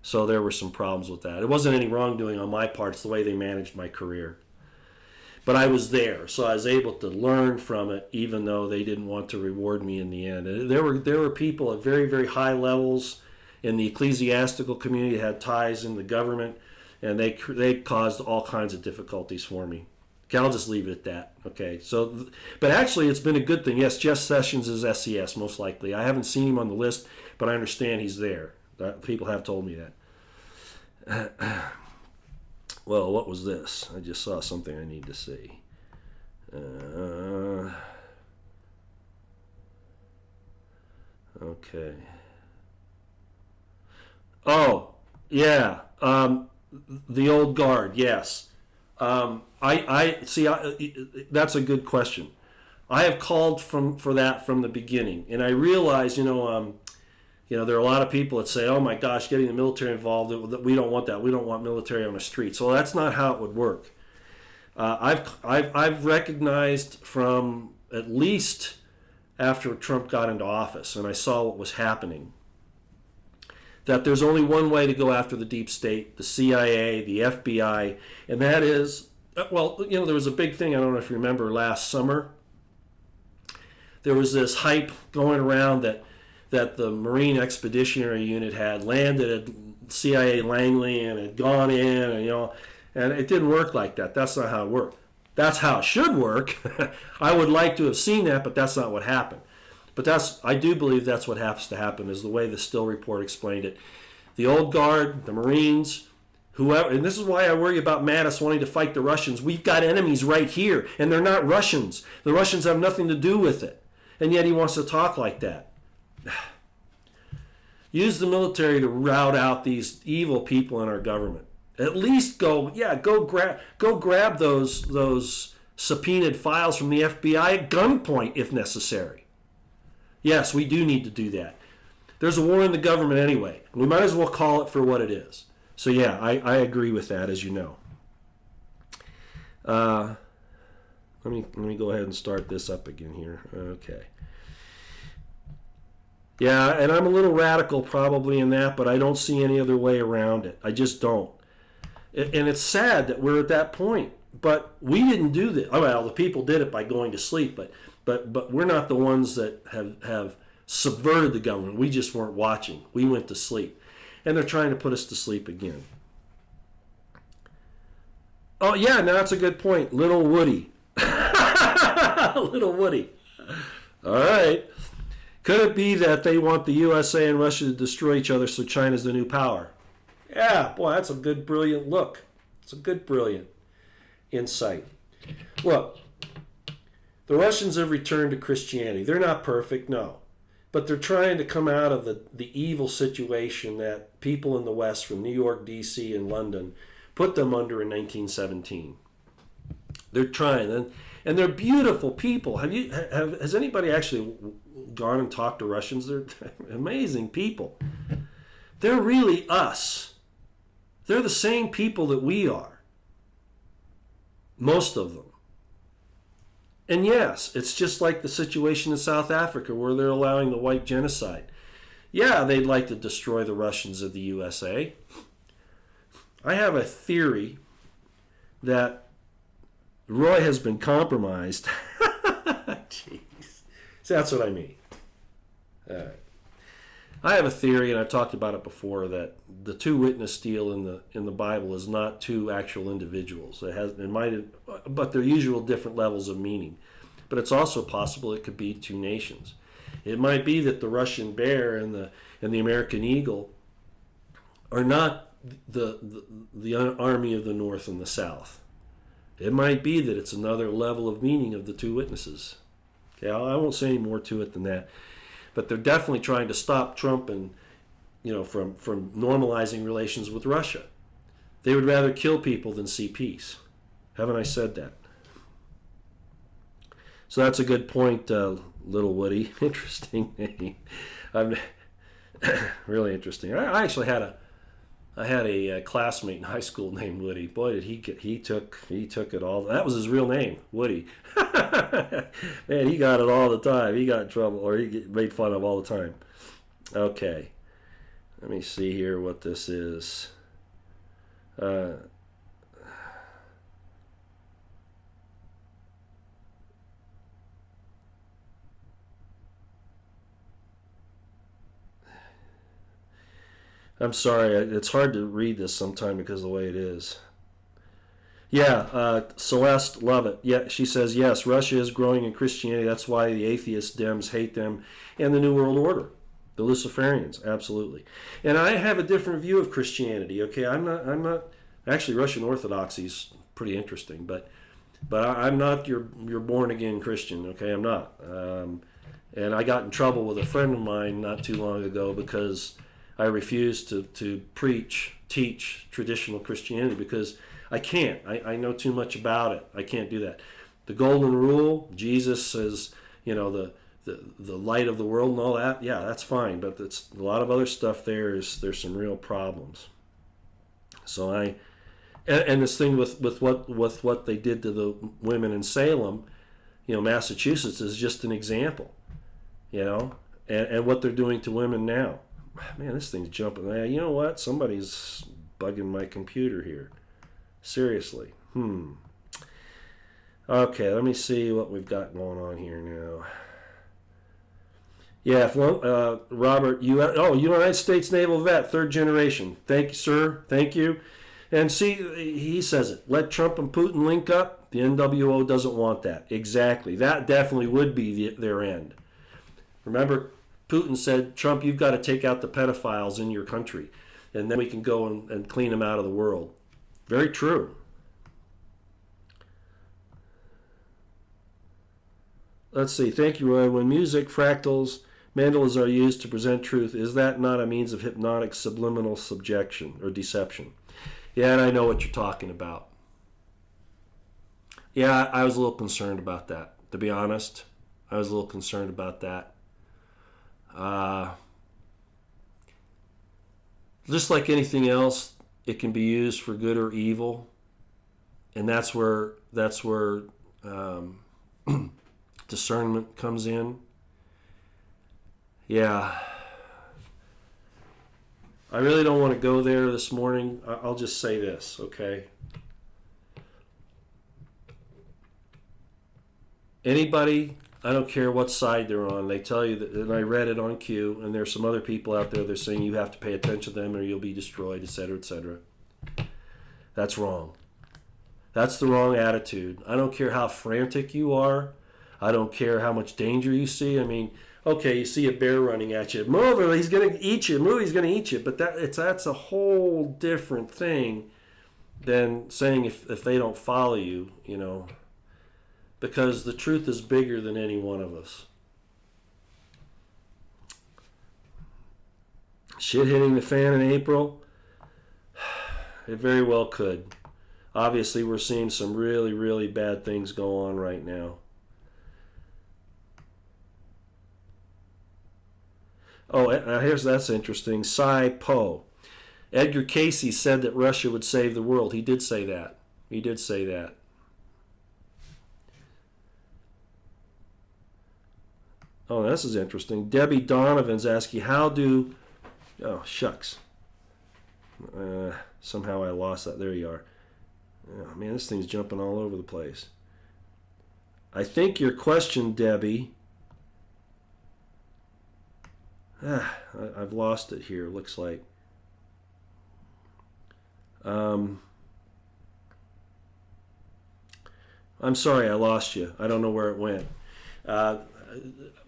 So there were some problems with that. It wasn't any wrongdoing on my part. It's the way they managed my career. But I was there, so I was able to learn from it, even though they didn't want to reward me in the end. And there were people at very, very high levels in the ecclesiastical community that had ties in the government, and they caused all kinds of difficulties for me. Okay, I'll just leave it at that. Okay, so, but actually it's been a good thing. Yes, Jeff Sessions is SCS, most likely. I haven't seen him on the list, but I understand he's there. People have told me that. Well, what was this? I just saw something I need to see. Okay. Oh, yeah. The old guard, yes. I see. That's a good question. I have called for that from the beginning, and I realize, there are a lot of people that say, "Oh my gosh, getting the military involved. We don't want that. We don't want military on the streets." So that's not how it would work. I've recognized from at least after Trump got into office, and I saw what was happening, that there's only one way to go after the deep state, the CIA, the FBI, and that is, there was a big thing, I don't know if you remember, last summer. There was this hype going around that the Marine Expeditionary Unit had landed at CIA Langley and had gone in, and it didn't work like that. That's not how it worked. That's how it should work. I would like to have seen that, but that's not what happened. But I do believe that's what has to happen, is the way the Still report explained it. The old guard, the Marines, whoever, and this is why I worry about Mattis wanting to fight the Russians. We've got enemies right here, and they're not Russians. The Russians have nothing to do with it. And yet he wants to talk like that. Use the military to rout out these evil people in our government. At least go grab those subpoenaed files from the FBI at gunpoint if necessary. Yes, we do need to do that. There's a war in the government anyway. We might as well call it for what it is. So yeah, I agree with that, as you know. Let me go ahead and start this up again here. Okay. Yeah, and I'm a little radical probably in that, but I don't see any other way around it. I just don't. And it's sad that we're at that point. But we didn't do this. Oh, well, the people did it by going to sleep, but we're not the ones that have subverted the government. We just weren't watching. We went to sleep. And they're trying to put us to sleep again. Oh, yeah, now that's a good point. Little Woody. Little Woody. All right. Could it be that they want the USA and Russia to destroy each other so China's the new power? Yeah, boy, that's a good, brilliant look. It's a good, brilliant insight. Look, the Russians have returned to Christianity. They're not perfect, no. But they're trying to come out of the evil situation that people in the West from New York, D.C., and London put them under in 1917. They're trying, and they're beautiful people. Has anybody actually gone and talked to Russians? They're amazing people. They're really us. They're the same people that we are. Most of them. And yes, it's just like the situation in South Africa where they're allowing the white genocide. Yeah, they'd like to destroy the Russians of the USA. I have a theory that Roy has been compromised. Jeez. So that's what I mean. All right. I have a theory, and I've talked about it before, that the two witness deal in the Bible is not two actual individuals. But they're usual different levels of meaning. But it's also possible it could be two nations. It might be that the Russian bear and the American eagle are not the army of the North and the South. It might be that it's another level of meaning of the two witnesses. Okay, I won't say any more to it than that. But they're definitely trying to stop Trump and, from normalizing relations with Russia. They would rather kill people than see peace. Haven't I said that? So that's a good point, Little Woody. Interesting name. Really interesting. I actually had a classmate in high school named Woody. Boy, did he took it all. That was his real name, Woody. Man, he got it all the time. He got in trouble, or he get made fun of all the time. Okay, let me see here what this is. I'm sorry, it's hard to read this sometime because of the way it is. Yeah, Celeste, love it. Yeah, she says, yes, Russia is growing in Christianity. That's why the atheist Dems hate them and the New World Order, the Luciferians, absolutely. And I have a different view of Christianity. Okay, I'm not. Actually, Russian Orthodoxy is pretty interesting, but I'm not your born again Christian. Okay, I'm not. And I got in trouble with a friend of mine not too long ago because I refused to teach traditional Christianity because I can't. I know too much about it. I can't do that. The golden rule, Jesus says, the light of the world and all that. Yeah, that's fine. But it's a lot of other stuff there's some real problems. So and this thing with what they did to the women in Salem, Massachusetts is just an example, and what they're doing to women now. Man, this thing's jumping. You know what? Somebody's bugging my computer here. Seriously. Okay, let me see what we've got going on here now. Yeah, Robert, United States Naval vet, third generation. Thank you, sir. Thank you. And see, he says it. Let Trump and Putin link up. The NWO doesn't want that. Exactly. That definitely would be their end. Remember, Putin said, Trump, you've got to take out the pedophiles in your country, and then we can go and clean them out of the world. Very true. Let's see. Thank you, Roy. When music, fractals, Mandalas are used to present truth. Is that not a means of hypnotic subliminal subjection or deception? Yeah, and I know what you're talking about. Yeah, I was a little concerned about that, to be honest. I was a little concerned about that. Just like anything else, it can be used for good or evil, and that's where discernment comes in. Yeah, I really don't want to go there this morning. I'll just say this, okay? Anybody, I don't care what side they're on, they tell you that, and I read it on Q, and there's some other people out there that are saying you have to pay attention to them or you'll be destroyed, etc., etc. That's wrong. That's the wrong attitude. I don't care how frantic you are. I don't care how much danger you see. I mean, okay, you see a bear running at you. Move, or he's going to eat you. Move, he's going to eat you. But that's a whole different thing than saying if they don't follow you, you know, because the truth is bigger than any one of us. Shit hitting the fan in April? It very well could. Obviously, we're seeing some really, really bad things go on right now. Oh, that's interesting. Cy Poe. Edgar Casey said that Russia would save the world. He did say that. He did say that. Oh, this is interesting. Debbie Donovan's asking, how do... Oh, shucks. Somehow I lost that. There you are. Oh, man, this thing's jumping all over the place. I think your question, Debbie... I've lost it here, looks like. I'm sorry, I lost you. I don't know where it went.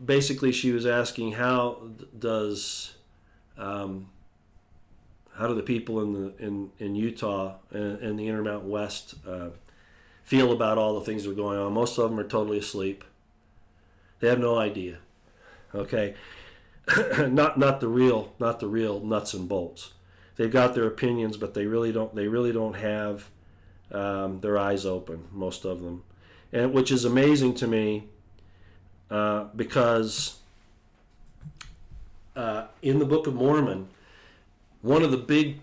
Basically, she was asking how do the people in Utah and the Intermountain West feel about all the things that are going on? Most of them are totally asleep. They have no idea. Okay. not the real nuts and bolts. They've got their opinions, but they really don't have their eyes open, most of them, and which is amazing to me because in the Book of Mormon, one of the big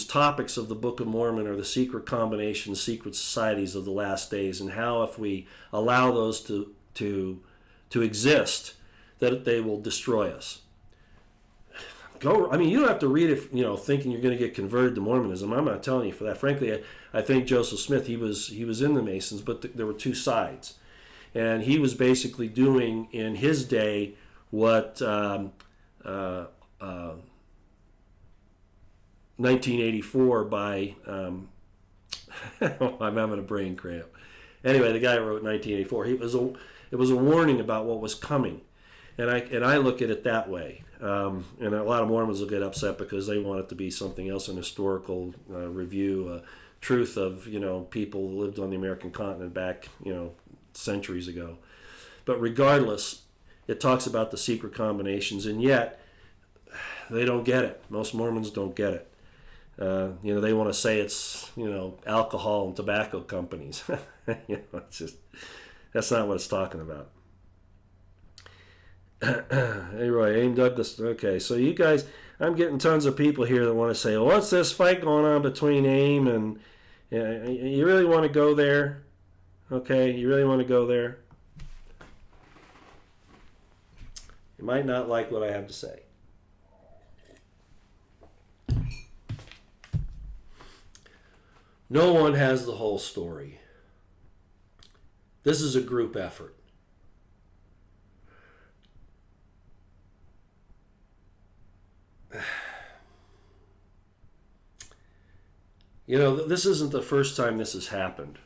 topics of the Book of Mormon are the secret combinations, secret societies of the last days, and how if we allow those to exist, that they will destroy us. I mean, you don't have to read it, thinking you're going to get converted to Mormonism. I'm not telling you for that. Frankly, I think Joseph Smith, he was in the Masons, but there were two sides, and he was basically doing in his day what 1984 by I'm having a brain cramp. Anyway, the guy who wrote 1984. It was a warning about what was coming. And I look at it that way. And a lot of Mormons will get upset because they want it to be something else, an historical review, truth of, people who lived on the American continent back, centuries ago. But regardless, it talks about the secret combinations, and yet they don't get it. Most Mormons don't get it. They want to say it's, alcohol and tobacco companies. It's just, that's not what it's talking about. Hey Roy, AIM Douglas. Okay, so you guys, I'm getting tons of people here that want to say, well, what's this fight going on between AIM and you really want to go there? Okay, you really want to go there? You might not like what I have to say. No one has the whole story. This is a group effort. This isn't the first time this has happened.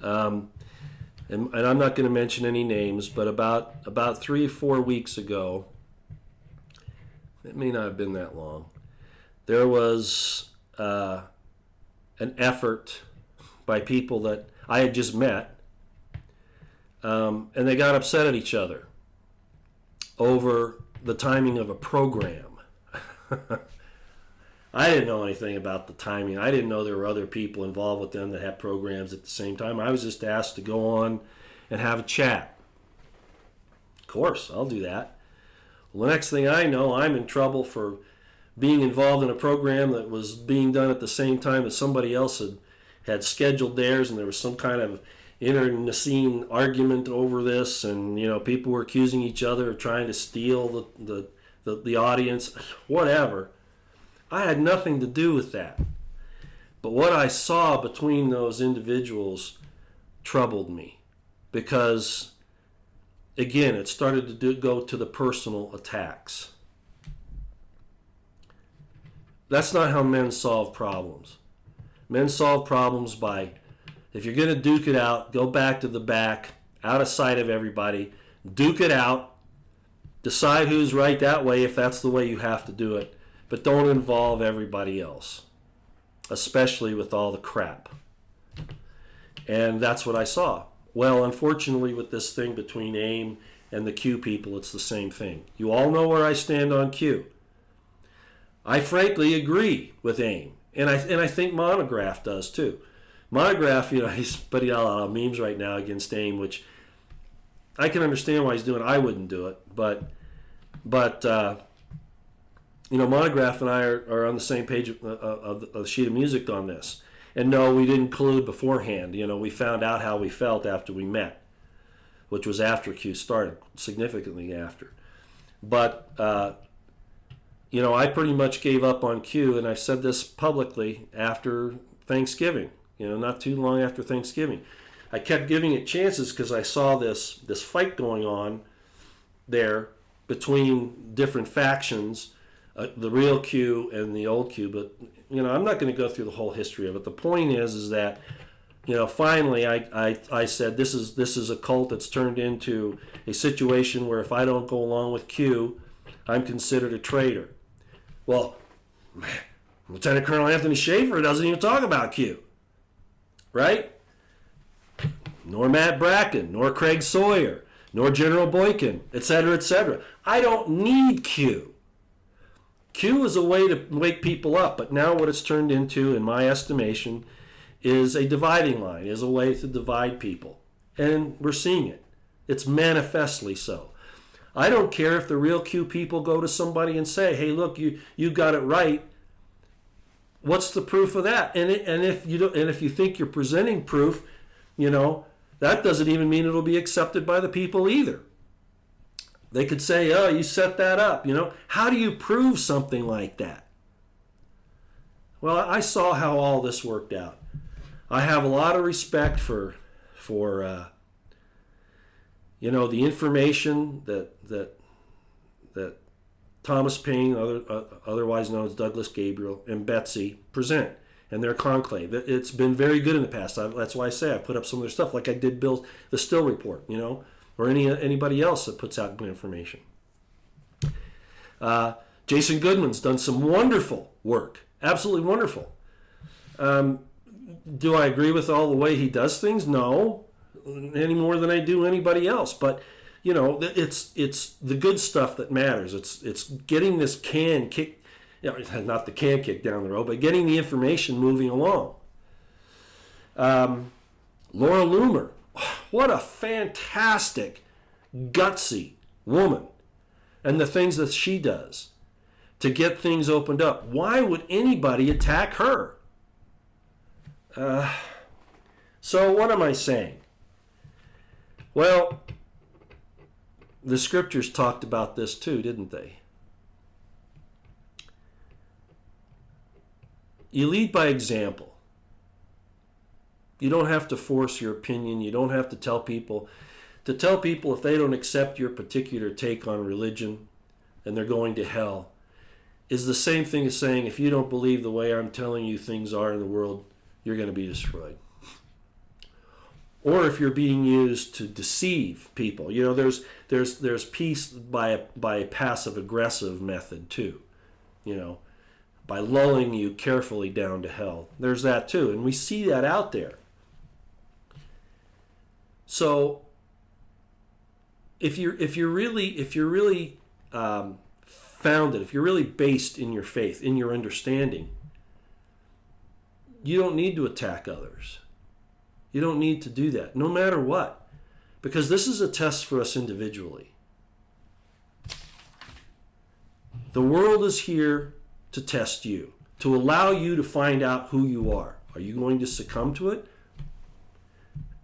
And I'm not going to mention any names, but about 3 or 4 weeks ago, it may not have been that long, there was an effort by people that I had just met, and they got upset at each other. over the timing of a program. I didn't know anything about the timing. I didn't know there were other people involved with them that had programs at the same time. I was just asked to go on and have a chat. Of course, I'll do that. Well, the next thing I know, I'm in trouble for being involved in a program that was being done at the same time that somebody else had scheduled theirs, and there was some kind of internecine argument over this, and people were accusing each other of trying to steal the audience, whatever. I had nothing to do with that. But what I saw between those individuals troubled me, because, again, it started to go to the personal attacks. That's not how men solve problems. Men solve problems by, if you're going to duke it out, go back to the back, out of sight of everybody, duke it out, decide who's right that way if that's the way you have to do it, but don't involve everybody else, especially with all the crap. And that's what I saw. Well, unfortunately, with this thing between AIM and the Q people, it's the same thing. You all know where I stand on Q. I frankly agree with AIM, and I think Monograph does too. Monograph, he's putting out a lot of memes right now against AIM, which I can understand why he's doing. I wouldn't do it, but Monograph and I are on the same page of the sheet of music on this. And no, we didn't collude beforehand. We found out how we felt after we met, which was after Q started, significantly after. But, I pretty much gave up on Q, and I said this publicly after Thanksgiving, not too long after Thanksgiving. I kept giving it chances because I saw this fight going on there between different factions, the real Q and the old Q. But, I'm not going to go through the whole history of it. The point is that, finally I said this is a cult that's turned into a situation where if I don't go along with Q, I'm considered a traitor. Well, Lieutenant Colonel Anthony Schaefer doesn't even talk about Q, right? Nor Matt Bracken, nor Craig Sawyer, nor General Boykin, etc., etc. I don't need Q. Q is a way to wake people up, but now what it's turned into, in my estimation, is a dividing line, is a way to divide people. And we're seeing it. It's manifestly so. I don't care if the real Q people go to somebody and say, hey, look, you got it right. What's the proof of that? And if you think you're presenting proof, that doesn't even mean it'll be accepted by the people either. They could say, oh, you set that up, How do you prove something like that? Well, I saw how all this worked out. I have a lot of respect for the information that Thomas Paine, otherwise known as Douglas Gabriel, and Betsy present and their conclave. It's been very good in the past. That's why I say I put up some of their stuff, like I did Bill the Still Report, or anybody else that puts out good information. Jason Goodman's done some wonderful work, absolutely wonderful. Do I agree with all the way he does things? No, any more than I do anybody else. But it's the good stuff that matters. It's getting this can kick, not the can kick down the road, but getting the information moving along. Laura Loomer, what a fantastic, gutsy woman, and the things that she does to get things opened up. Why would anybody attack her? So what am I saying? Well, the scriptures talked about this too, didn't they? You lead by example. You don't have to force your opinion. You don't have to tell people. To tell people if they don't accept your particular take on religion and they're going to hell is the same thing as saying if you don't believe the way I'm telling you things are in the world, you're going to be destroyed. Or if you're being used to deceive people. There's peace by a passive aggressive method too. By lulling you carefully down to hell. There's that too, and we see that out there. So if you're really founded, if you're really based in your faith, in your understanding, you don't need to attack others. You don't need to do that, no matter what, because this is a test for us individually. The world is here to test you, to allow you to find out who you are. Are you going to succumb to it?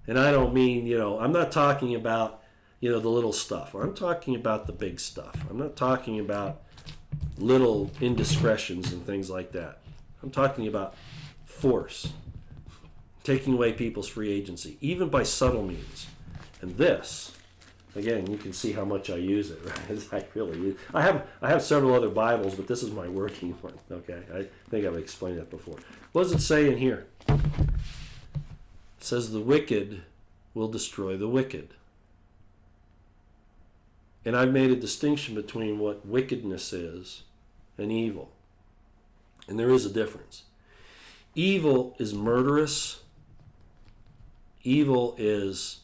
And I don't mean, I'm not talking about, the little stuff. I'm talking about the big stuff. I'm not talking about little indiscretions and things like that. I'm talking about force, taking away people's free agency, even by subtle means. And this, again, you can see how much I use it, right? I have several other Bibles, but this is my working one, okay? I think I've explained that before. What does it say in here? It says the wicked will destroy the wicked. And I've made a distinction between what wickedness is and evil. And there is a difference. Evil is murderous. Evil is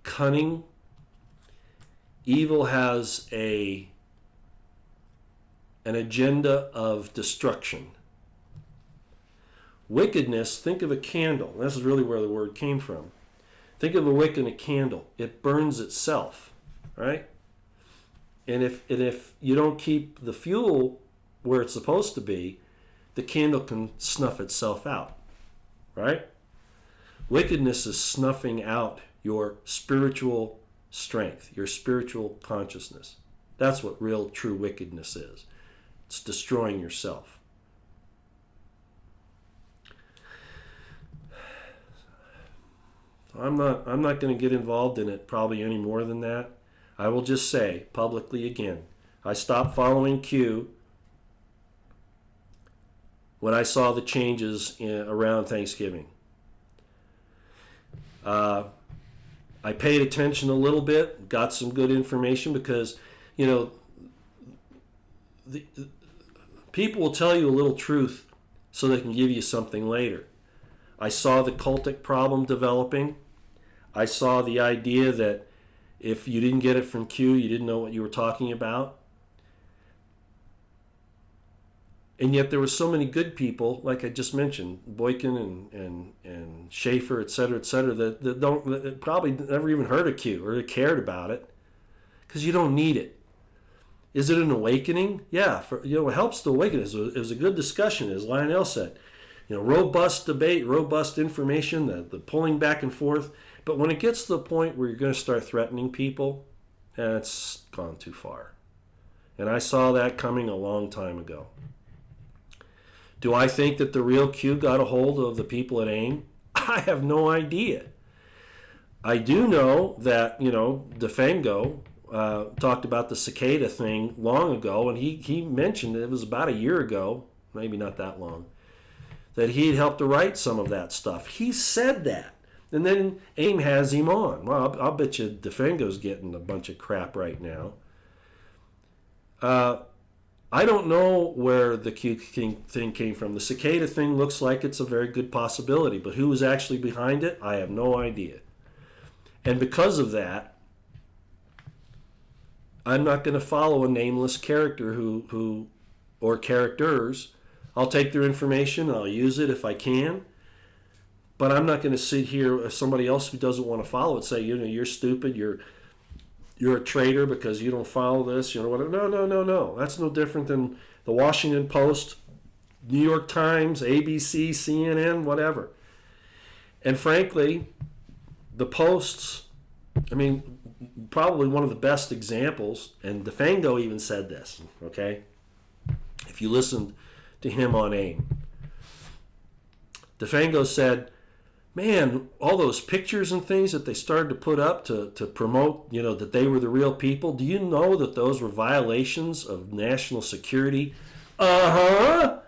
cunning. Evil has an agenda of destruction. Wickedness, think of a candle. This is really where the word came from. Think of a wick in a candle. It burns itself, right? And if you don't keep the fuel where it's supposed to be, the candle can snuff itself out, right? Wickedness is snuffing out your spiritual strength, your spiritual consciousness. That's what real, true wickedness is. It's destroying yourself. I'm not going to get involved in it probably any more than that. I will just say publicly again, I stopped following Q when I saw the changes around Thanksgiving. I paid attention a little bit, got some good information because, the people will tell you a little truth so they can give you something later. I saw the cultic problem developing. I saw the idea that if you didn't get it from Q, you didn't know what you were talking about. And yet there were so many good people, like I just mentioned, Boykin and Schaefer, et cetera, that probably never even heard of Q or cared about it because you don't need it. Is it an awakening? Yeah, it helps to awaken. It was a good discussion, as Lionel said. Robust debate, robust information, the pulling back and forth. But when it gets to the point where you're going to start threatening people, it's gone too far. And I saw that coming a long time ago. Do I think that the real Q got a hold of the people at AIM? I have no idea. I do know that, DeFango talked about the cicada thing long ago, and he mentioned it was about a year ago, maybe not that long, that he had helped to write some of that stuff. He said that. And then AIM has him on. Well, I'll bet you DeFango's getting a bunch of crap right now. I don't know where the Q thing came from. The cicada thing looks like it's a very good possibility, but who was actually behind it, I have no idea. And because of that, I'm not going to follow a nameless character who or characters. I'll take their information, I'll use it if I can, but I'm not going to sit here with somebody else who doesn't want to follow it say, you're stupid, you're a traitor because you don't follow this, whatever. No. That's no different than the Washington Post, New York Times, ABC, CNN, whatever. And frankly, the Posts, probably one of the best examples, and DeFango even said this, okay? If you listened to him on AIM. DeFango said, man, all those pictures and things that they started to put up to promote, that they were the real people, do you know that those were violations of national security? Uh-huh.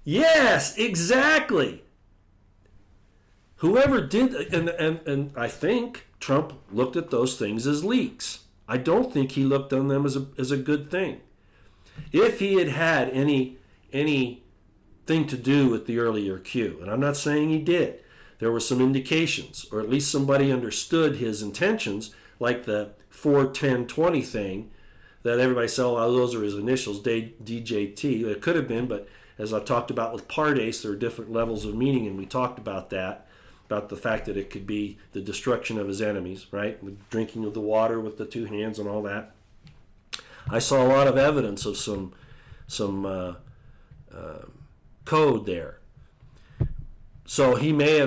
Yes, exactly. Whoever did, and I think Trump looked at those things as leaks. I don't think he looked on them as a good thing. If he had any thing to do with the earlier Q, and I'm not saying he did, there were some indications, or at least somebody understood his intentions like the 41020 thing that everybody said, oh, those are his initials, DJT. It could have been, but as I talked about with Pardes, there are different levels of meaning, and we talked about that, about the fact that it could be the destruction of his enemies, right? The drinking of the water with the two hands and all that. I saw a lot of evidence of some code there. So he may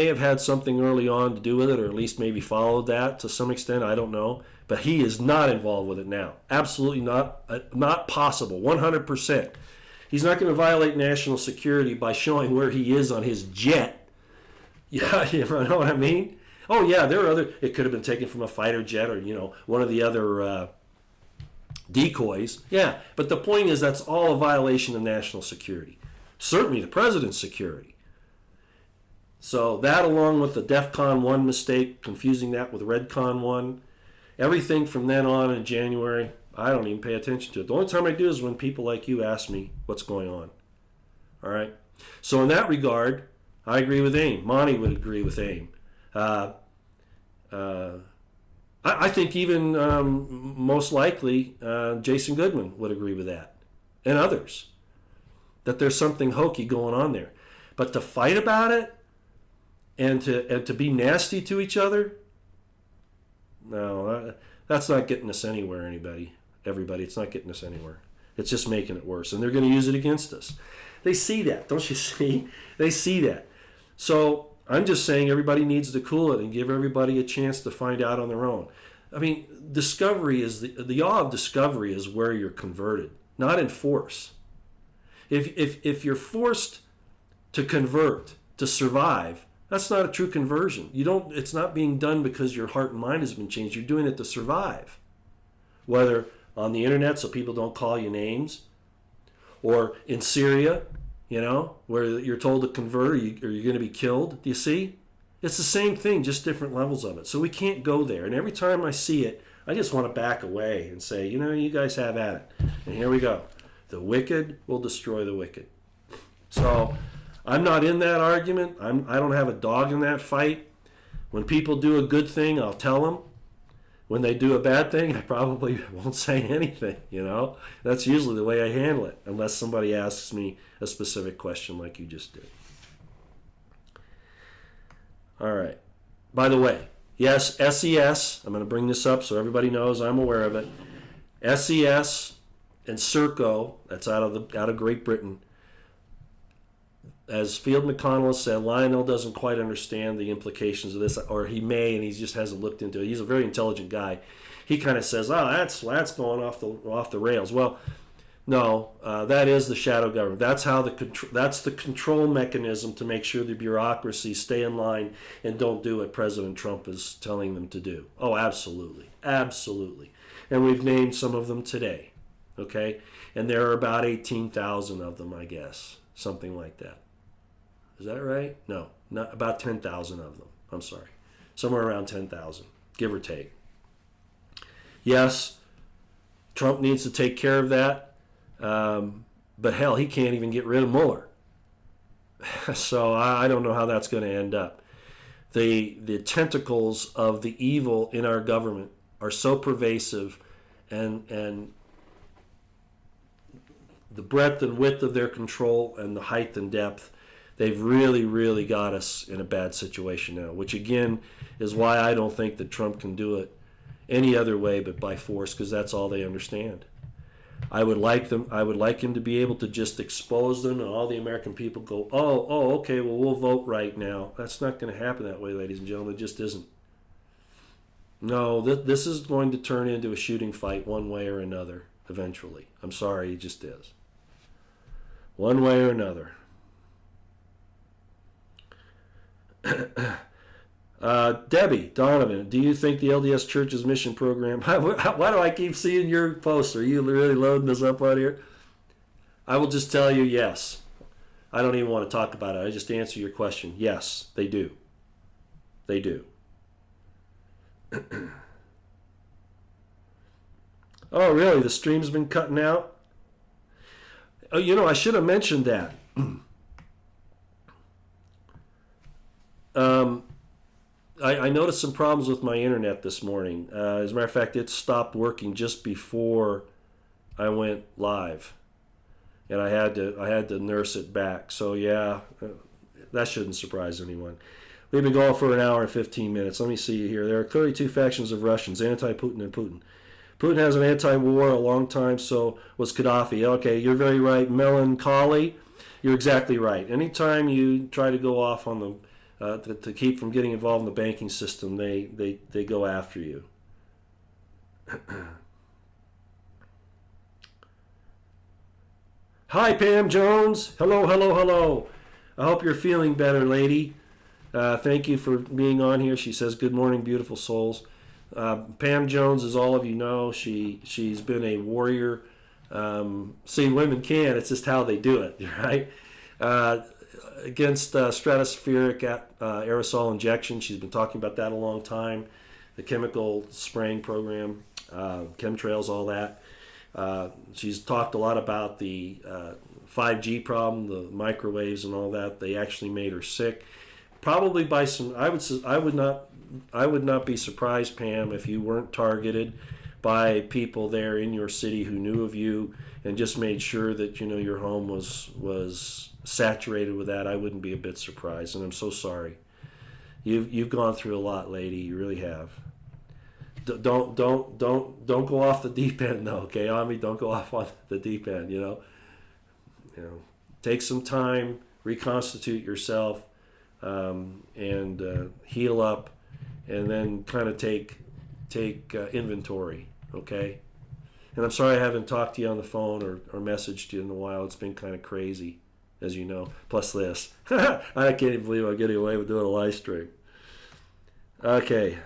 have had something early on to do with it, or at least maybe followed that to some extent. I don't know, but he is not involved with it now. Absolutely not possible. 100%. He's not going to violate national security by showing where he is on his jet. Yeah, you know what I mean? Oh yeah, there are other. It could have been taken from a fighter jet, or one of the other decoys. Yeah, but the point is that's all a violation of national security. Certainly the president's security. So that, along with the DEFCON 1 mistake, confusing that with REDCON 1, everything from then on in January, I don't even pay attention to it. The only time I do is when people like you ask me what's going on. All right? So in that regard, I agree with AIM. Monty would agree with AIM. I think even most likely Jason Goodman would agree with that, and others, that there's something hokey going on there. But to fight about it and to be nasty to each other, no, that's not getting us anywhere, everybody. It's not getting us anywhere. It's just making it worse, and they're going to use it against us. They see that, don't you see? They see that. So I'm just saying everybody needs to cool it and give everybody a chance to find out on their own. I mean, discovery is the awe of discovery is where you're converted, not in force. If you're forced to convert, to survive, that's not a true conversion. It's not being done because your heart and mind has been changed. You're doing it to survive. Whether on the internet so people don't call you names, or in Syria, where you're told to convert or you're going to be killed. Do you see? It's the same thing, just different levels of it. So we can't go there. And every time I see it, I just want to back away and say, you guys have at it. And here we go. The wicked will destroy the wicked. So I'm not in that argument. I don't have a dog in that fight. When people do a good thing, I'll tell them. When they do a bad thing, I probably won't say anything, That's usually the way I handle it, unless somebody asks me a specific question like you just did. All right. By the way, yes, SES, I'm going to bring this up so everybody knows I'm aware of it. SES and Serco, that's out of Great Britain. As Field McConnell said, Lionel doesn't quite understand the implications of this, or he may, and he just hasn't looked into it. He's a very intelligent guy. He kind of says, "Oh, that's going off the rails." Well, no, that is the shadow government. That's the control mechanism to make sure the bureaucracies stay in line and don't do what President Trump is telling them to do. Oh, absolutely, absolutely. And we've named some of them today, okay? And there are about 18,000 of them, I guess, something like that. Is that right? No, not about 10,000 of them. I'm sorry. Somewhere around 10,000, give or take. Yes, Trump needs to take care of that. But hell, he can't even get rid of Mueller. So I don't know how that's going to end up. The tentacles of the evil in our government are so pervasive, and the breadth and width of their control and the height and depth, they've really, really got us in a bad situation now, which again is why I don't think that Trump can do it any other way but by force, because that's all they understand. I would like him to be able to just expose them, and all the American people go, oh, okay, well, we'll vote right now. That's not going to happen that way, ladies and gentlemen. It just isn't. No, this is going to turn into a shooting fight one way or another eventually. I'm sorry, it just is. One way or another. Debbie Donovan, do you think the LDS Church's mission program... Why do I keep seeing your posts? Are you really loading this up on here? I will just tell you yes. I don't even want to talk about it. I just answer your question. Yes, they do. They do. Oh, really? The stream's been cutting out? Oh, I should have mentioned that. I noticed some problems with my internet this morning. As a matter of fact, it stopped working just before I went live, and I had to nurse it back. So yeah, that shouldn't surprise anyone. We've been going for an hour and 15 minutes. Let me see here. There are clearly two factions of Russians: anti-Putin and Putin. Putin has an anti-war a long time, so was Gaddafi. Okay, you're very right. Melancholy, you're exactly right. Anytime you try to go off on the to keep from getting involved in the banking system, they go after you. Hi, Pam Jones. Hello, hello, hello. I hope you're feeling better, lady. Thank you for being on here. She says, "Good morning, beautiful souls." Pam Jones, as all of you know, she's been a warrior. See, women can. It's just how they do it, right? Against stratospheric aerosol injection. She's been talking about that a long time. The chemical spraying program, chemtrails, all that. She's talked a lot about the 5G problem, the microwaves and all that. They actually made her sick. Probably by some. I would not be surprised, Pam, if you weren't targeted by people there in your city who knew of you and just made sure that your home was saturated with that. I wouldn't be a bit surprised, and I'm so sorry. You've gone through a lot, lady. You really have. Don't go off the deep end, though. Okay, Ami, don't go off on the deep end. Take some time, reconstitute yourself, and heal up, and then kind of take inventory. Okay. And I'm sorry I haven't talked to you on the phone or messaged you in a while. It's been kind of crazy, as you know. Plus this. I can't even believe I'm getting away with doing a live stream. Okay.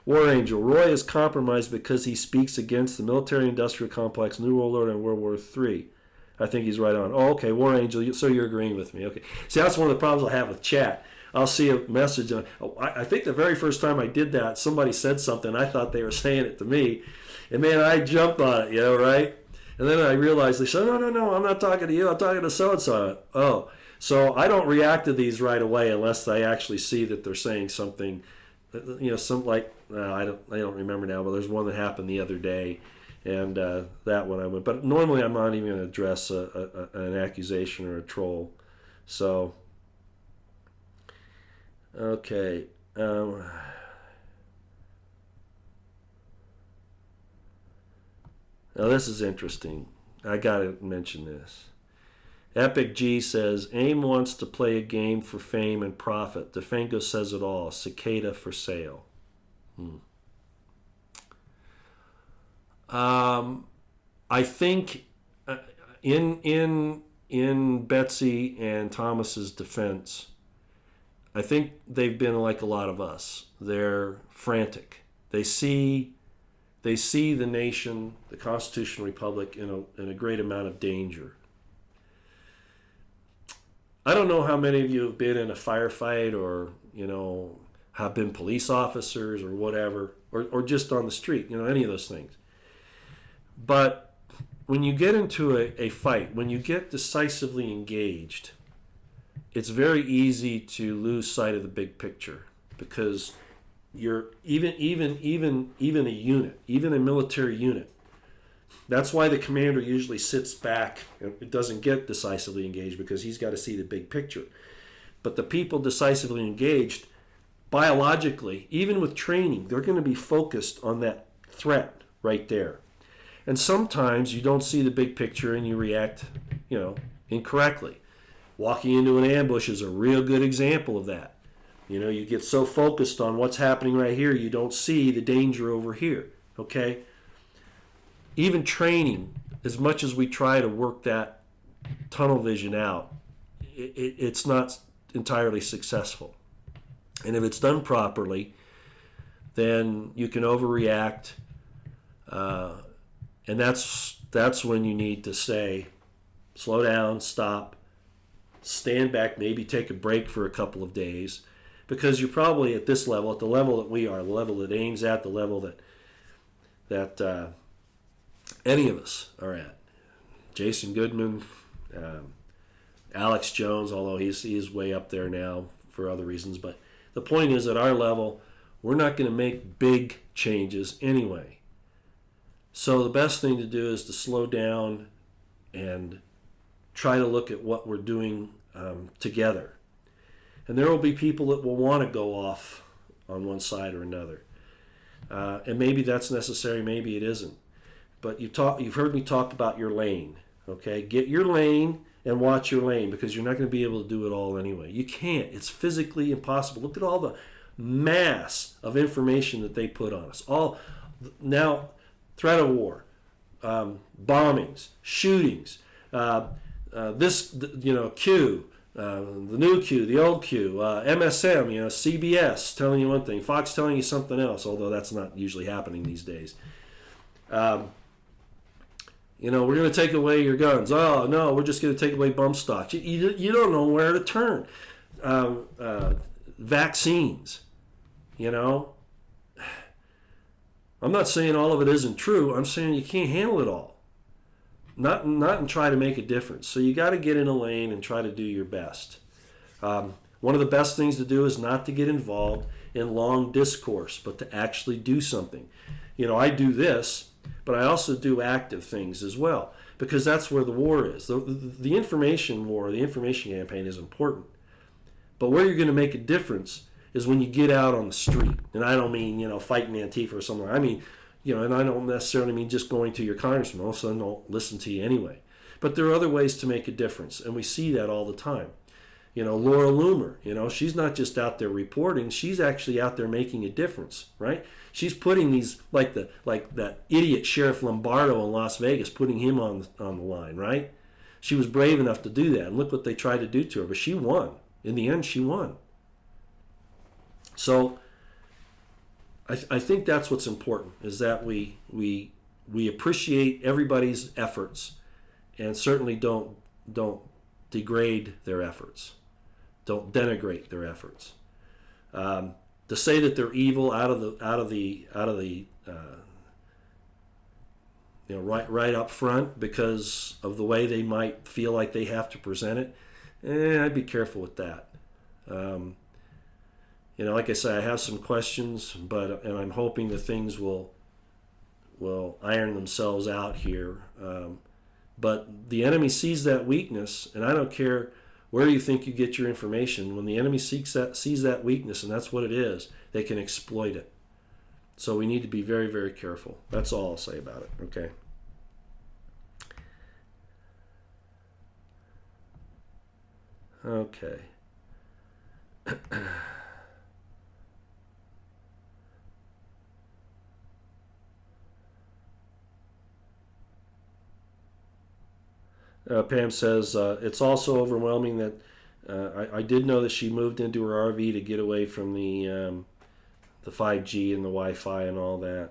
War Angel. Roy is compromised because he speaks against the military-industrial complex, New World Order, and World War III. I think he's right on. Oh, okay, War Angel. So you're agreeing with me. Okay. See, that's one of the problems I have with chat. I'll see a message. I think the very first time I did that, somebody said something. I thought they were saying it to me. And man, I jumped on it, right? And then I realized they said, no, I'm not talking to you. I'm talking to so-and-so. Oh, so I don't react to these right away unless I actually see that they're saying something, I don't remember now, but there's one that happened the other day. And that one I went. But normally I'm not even going to address an accusation or a troll. So, okay. Now this is interesting. I got to mention this. Epic G says, AIM wants to play a game for fame and profit. Defengo says it all. Cicada for sale. I think in Betsy and Thomas's defense, I think they've been like a lot of us. They're frantic. They see the nation, the constitutional republic, in a great amount of danger. I don't know how many of you have been in a firefight or have been police officers or whatever, or just on the street, any of those things. But when you get into a fight, when you get decisively engaged, it's very easy to lose sight of the big picture, because you're even a unit, even a military unit. That's why the commander usually sits back and doesn't get decisively engaged, because he's got to see the big picture. But the people decisively engaged, biologically, even with training, they're going to be focused on that threat right there. And sometimes you don't see the big picture and you react, incorrectly. Walking into an ambush is a real good example of that. You get so focused on what's happening right here, you don't see the danger over here, okay? Even training, as much as we try to work that tunnel vision out, it's not entirely successful. And if it's done properly, then you can overreact, and that's when you need to say, slow down, stop, stand back, maybe take a break for a couple of days, because you're probably at this level, at the level that we are, the level that AIM's at, the level that any of us are at. Jason Goodman, Alex Jones, although he's way up there now for other reasons. But the point is, at our level, we're not going to make big changes anyway. So the best thing to do is to slow down and try to look at what we're doing together. And there will be people that will want to go off on one side or another. And maybe that's necessary, maybe it isn't. But you've heard me talk about your lane. Okay, get your lane and watch your lane, because you're not going to be able to do it all anyway. You can't. It's physically impossible. Look at all the mass of information that they put on us. All now, threat of war, bombings, shootings, Q, the new Q, the old Q, MSM, CBS telling you one thing, Fox telling you something else, although that's not usually happening these days. We're going to take away your guns. Oh, no, we're just going to take away bump stocks. You don't know where to turn. Vaccines, I'm not saying all of it isn't true. I'm saying you can't handle it all. Not and try to make a difference. So you got to get in a lane and try to do your best. One of the best things to do is not to get involved in long discourse, but to actually do something. I do this, but I also do active things as well, because that's where the war is. The information war, the information campaign is important. But where you're going to make a difference is when you get out on the street. And I don't mean, fighting Antifa or something. I mean, and I don't necessarily mean just going to your congressman. Most of them don't listen to you anyway. But there are other ways to make a difference, and we see that all the time. Laura Loomer, she's not just out there reporting, she's actually out there making a difference, right? She's putting these, like that idiot Sheriff Lombardo in Las Vegas, putting him on the line, right? She was brave enough to do that, and look what they tried to do to her, but she won. In the end, she won. So I think that's what's important, is that we appreciate everybody's efforts, and certainly don't degrade their efforts. Don't denigrate their efforts. To say that they're evil out of the right up front because of the way they might feel like they have to present it, I'd be careful with that. Like I say, I have some questions, and I'm hoping that things will iron themselves out here. But the enemy sees that weakness, and I don't care where you think you get your information. When the enemy sees that weakness, and that's what it is, they can exploit it. So we need to be very, very careful. That's all I'll say about it. Okay. Okay. Pam says, it's also overwhelming that I did know that she moved into her RV to get away from the 5G and the Wi-Fi and all that.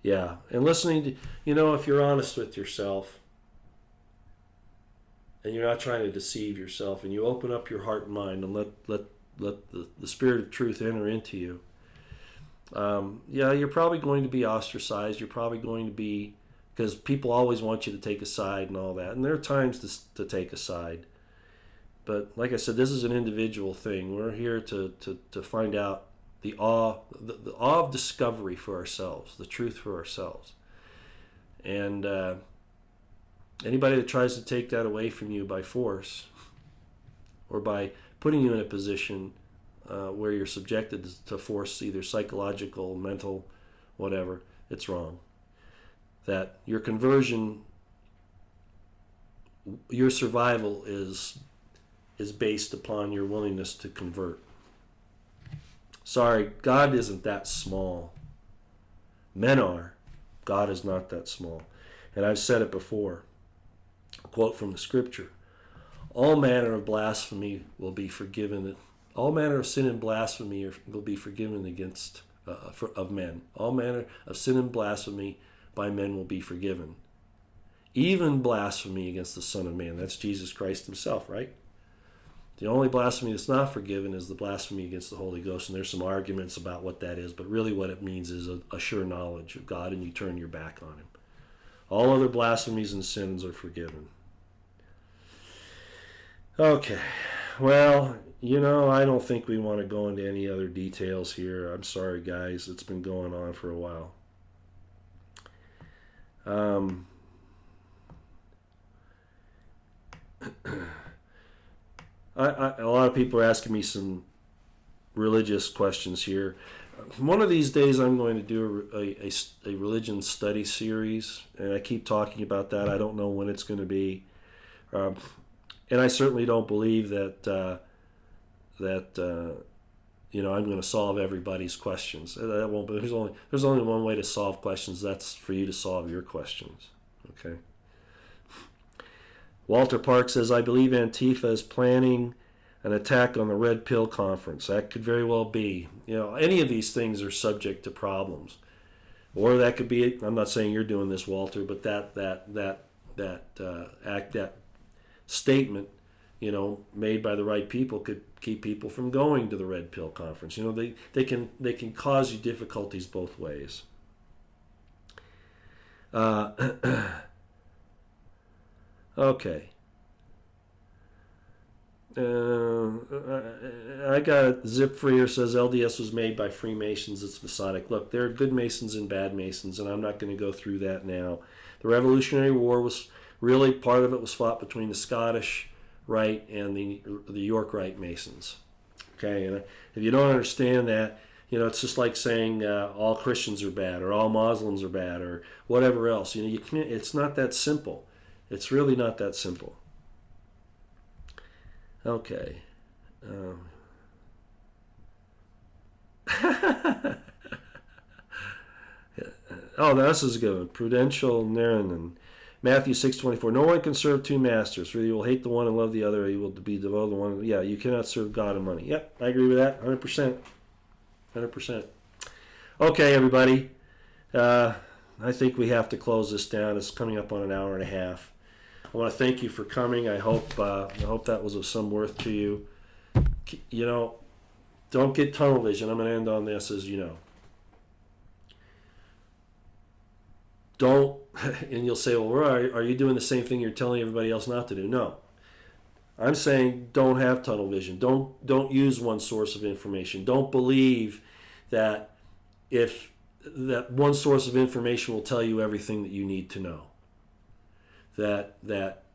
Yeah, and listening to, if you're honest with yourself and you're not trying to deceive yourself, and you open up your heart and mind and let the spirit of truth enter into you, you're probably going to be ostracized. You're probably going to be, because people always want you to take a side and all that. And there are times to take a side. But like I said, this is an individual thing. We're here to find out the awe of discovery for ourselves, the truth for ourselves. And anybody that tries to take that away from you by force, or by putting you in a position where you're subjected to force, either psychological, mental, whatever, it's wrong. That your conversion, your survival is based upon your willingness to convert. Sorry, God isn't that small. Men are. God is not that small. And I've said it before. A quote from the scripture. All manner of blasphemy will be forgiven. All manner of sin and blasphemy will be forgiven against of men. All manner of sin and blasphemy by men will be forgiven. Even blasphemy against the Son of Man. That's Jesus Christ himself, right? The only blasphemy that's not forgiven is the blasphemy against the Holy Ghost, and there's some arguments about what that is, but really what it means is a sure knowledge of God, and you turn your back on him. All other blasphemies and sins are forgiven. Okay, well, I don't think we want to go into any other details here. I'm sorry, guys. It's been going on for a while. A lot of people are asking me some religious questions here. One of these days I'm going to do a religion study series, and I keep talking about that. I don't know when it's going to be. And I certainly don't believe that I'm going to solve everybody's questions. That won't be. There's only one way to solve questions. That's for you to solve your questions. Okay. Walter Park says, I believe Antifa is planning an attack on the Red Pill Conference. That could very well be. Any of these things are subject to problems. Or that could be, I'm not saying you're doing this, Walter, but that statement, made by the right people could keep people from going to the Red Pill Conference. They can cause you difficulties both ways. Okay. I got Zip Freer says LDS was made by Freemasons. It's Masonic. Look, there are good Masons and bad Masons, and I'm not going to go through that now. The Revolutionary War was really, part of it was fought between the Scottish Rite and the York Rite Masons. Okay, and if you don't understand that, it's just like saying all Christians are bad or all Muslims are bad or whatever else. You can't. It's not that simple. It's really not that simple. Okay. Oh, this is a good one. Prudential Naranan. Matthew 6:24. No one can serve two masters. For you will hate the one and love the other, or you will be devoted to one. Yeah, you cannot serve God and money. Yep, I agree with that. 100%. 100%. Okay, everybody. I think we have to close this down. It's coming up on an hour and a half. I want to thank you for coming. I hope that was of some worth to you. Don't get tunnel vision. I'm going to end on this, as you know. Don't, and you'll say, well, are you doing the same thing you're telling everybody else not to do? No. I'm saying don't have tunnel vision. Don't use one source of information. Don't believe that that one source of information will tell you everything that you need to know. That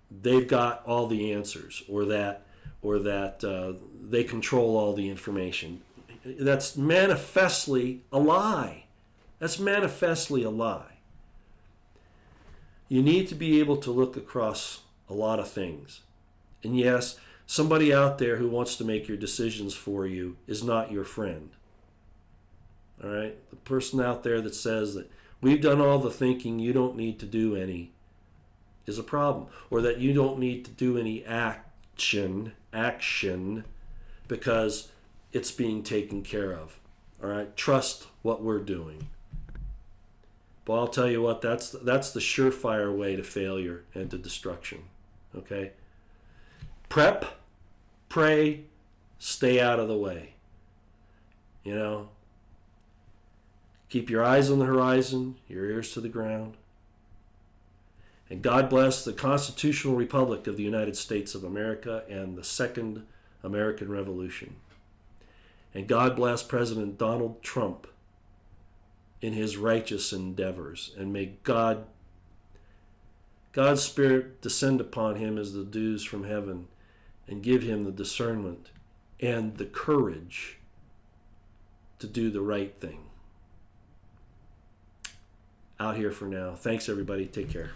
they've got all the answers, or that they control all the information. That's manifestly a lie. That's manifestly a lie. You need to be able to look across a lot of things. And yes, somebody out there who wants to make your decisions for you is not your friend. All right? The person out there that says that we've done all the thinking, you don't need to do any, is a problem. Or that you don't need to do any action because it's being taken care of. All right? Trust what we're doing. But I'll tell you what, that's the surefire way to failure and to destruction. Okay? Prep, pray, stay out of the way. Keep your eyes on the horizon, your ears to the ground. And God bless the Constitutional Republic of the United States of America and the Second American Revolution. And God bless President Donald Trump in his righteous endeavors. And may God's Spirit descend upon him as the dews from heaven and give him the discernment and the courage to do the right thing. Out here for now. Thanks, everybody. Take care.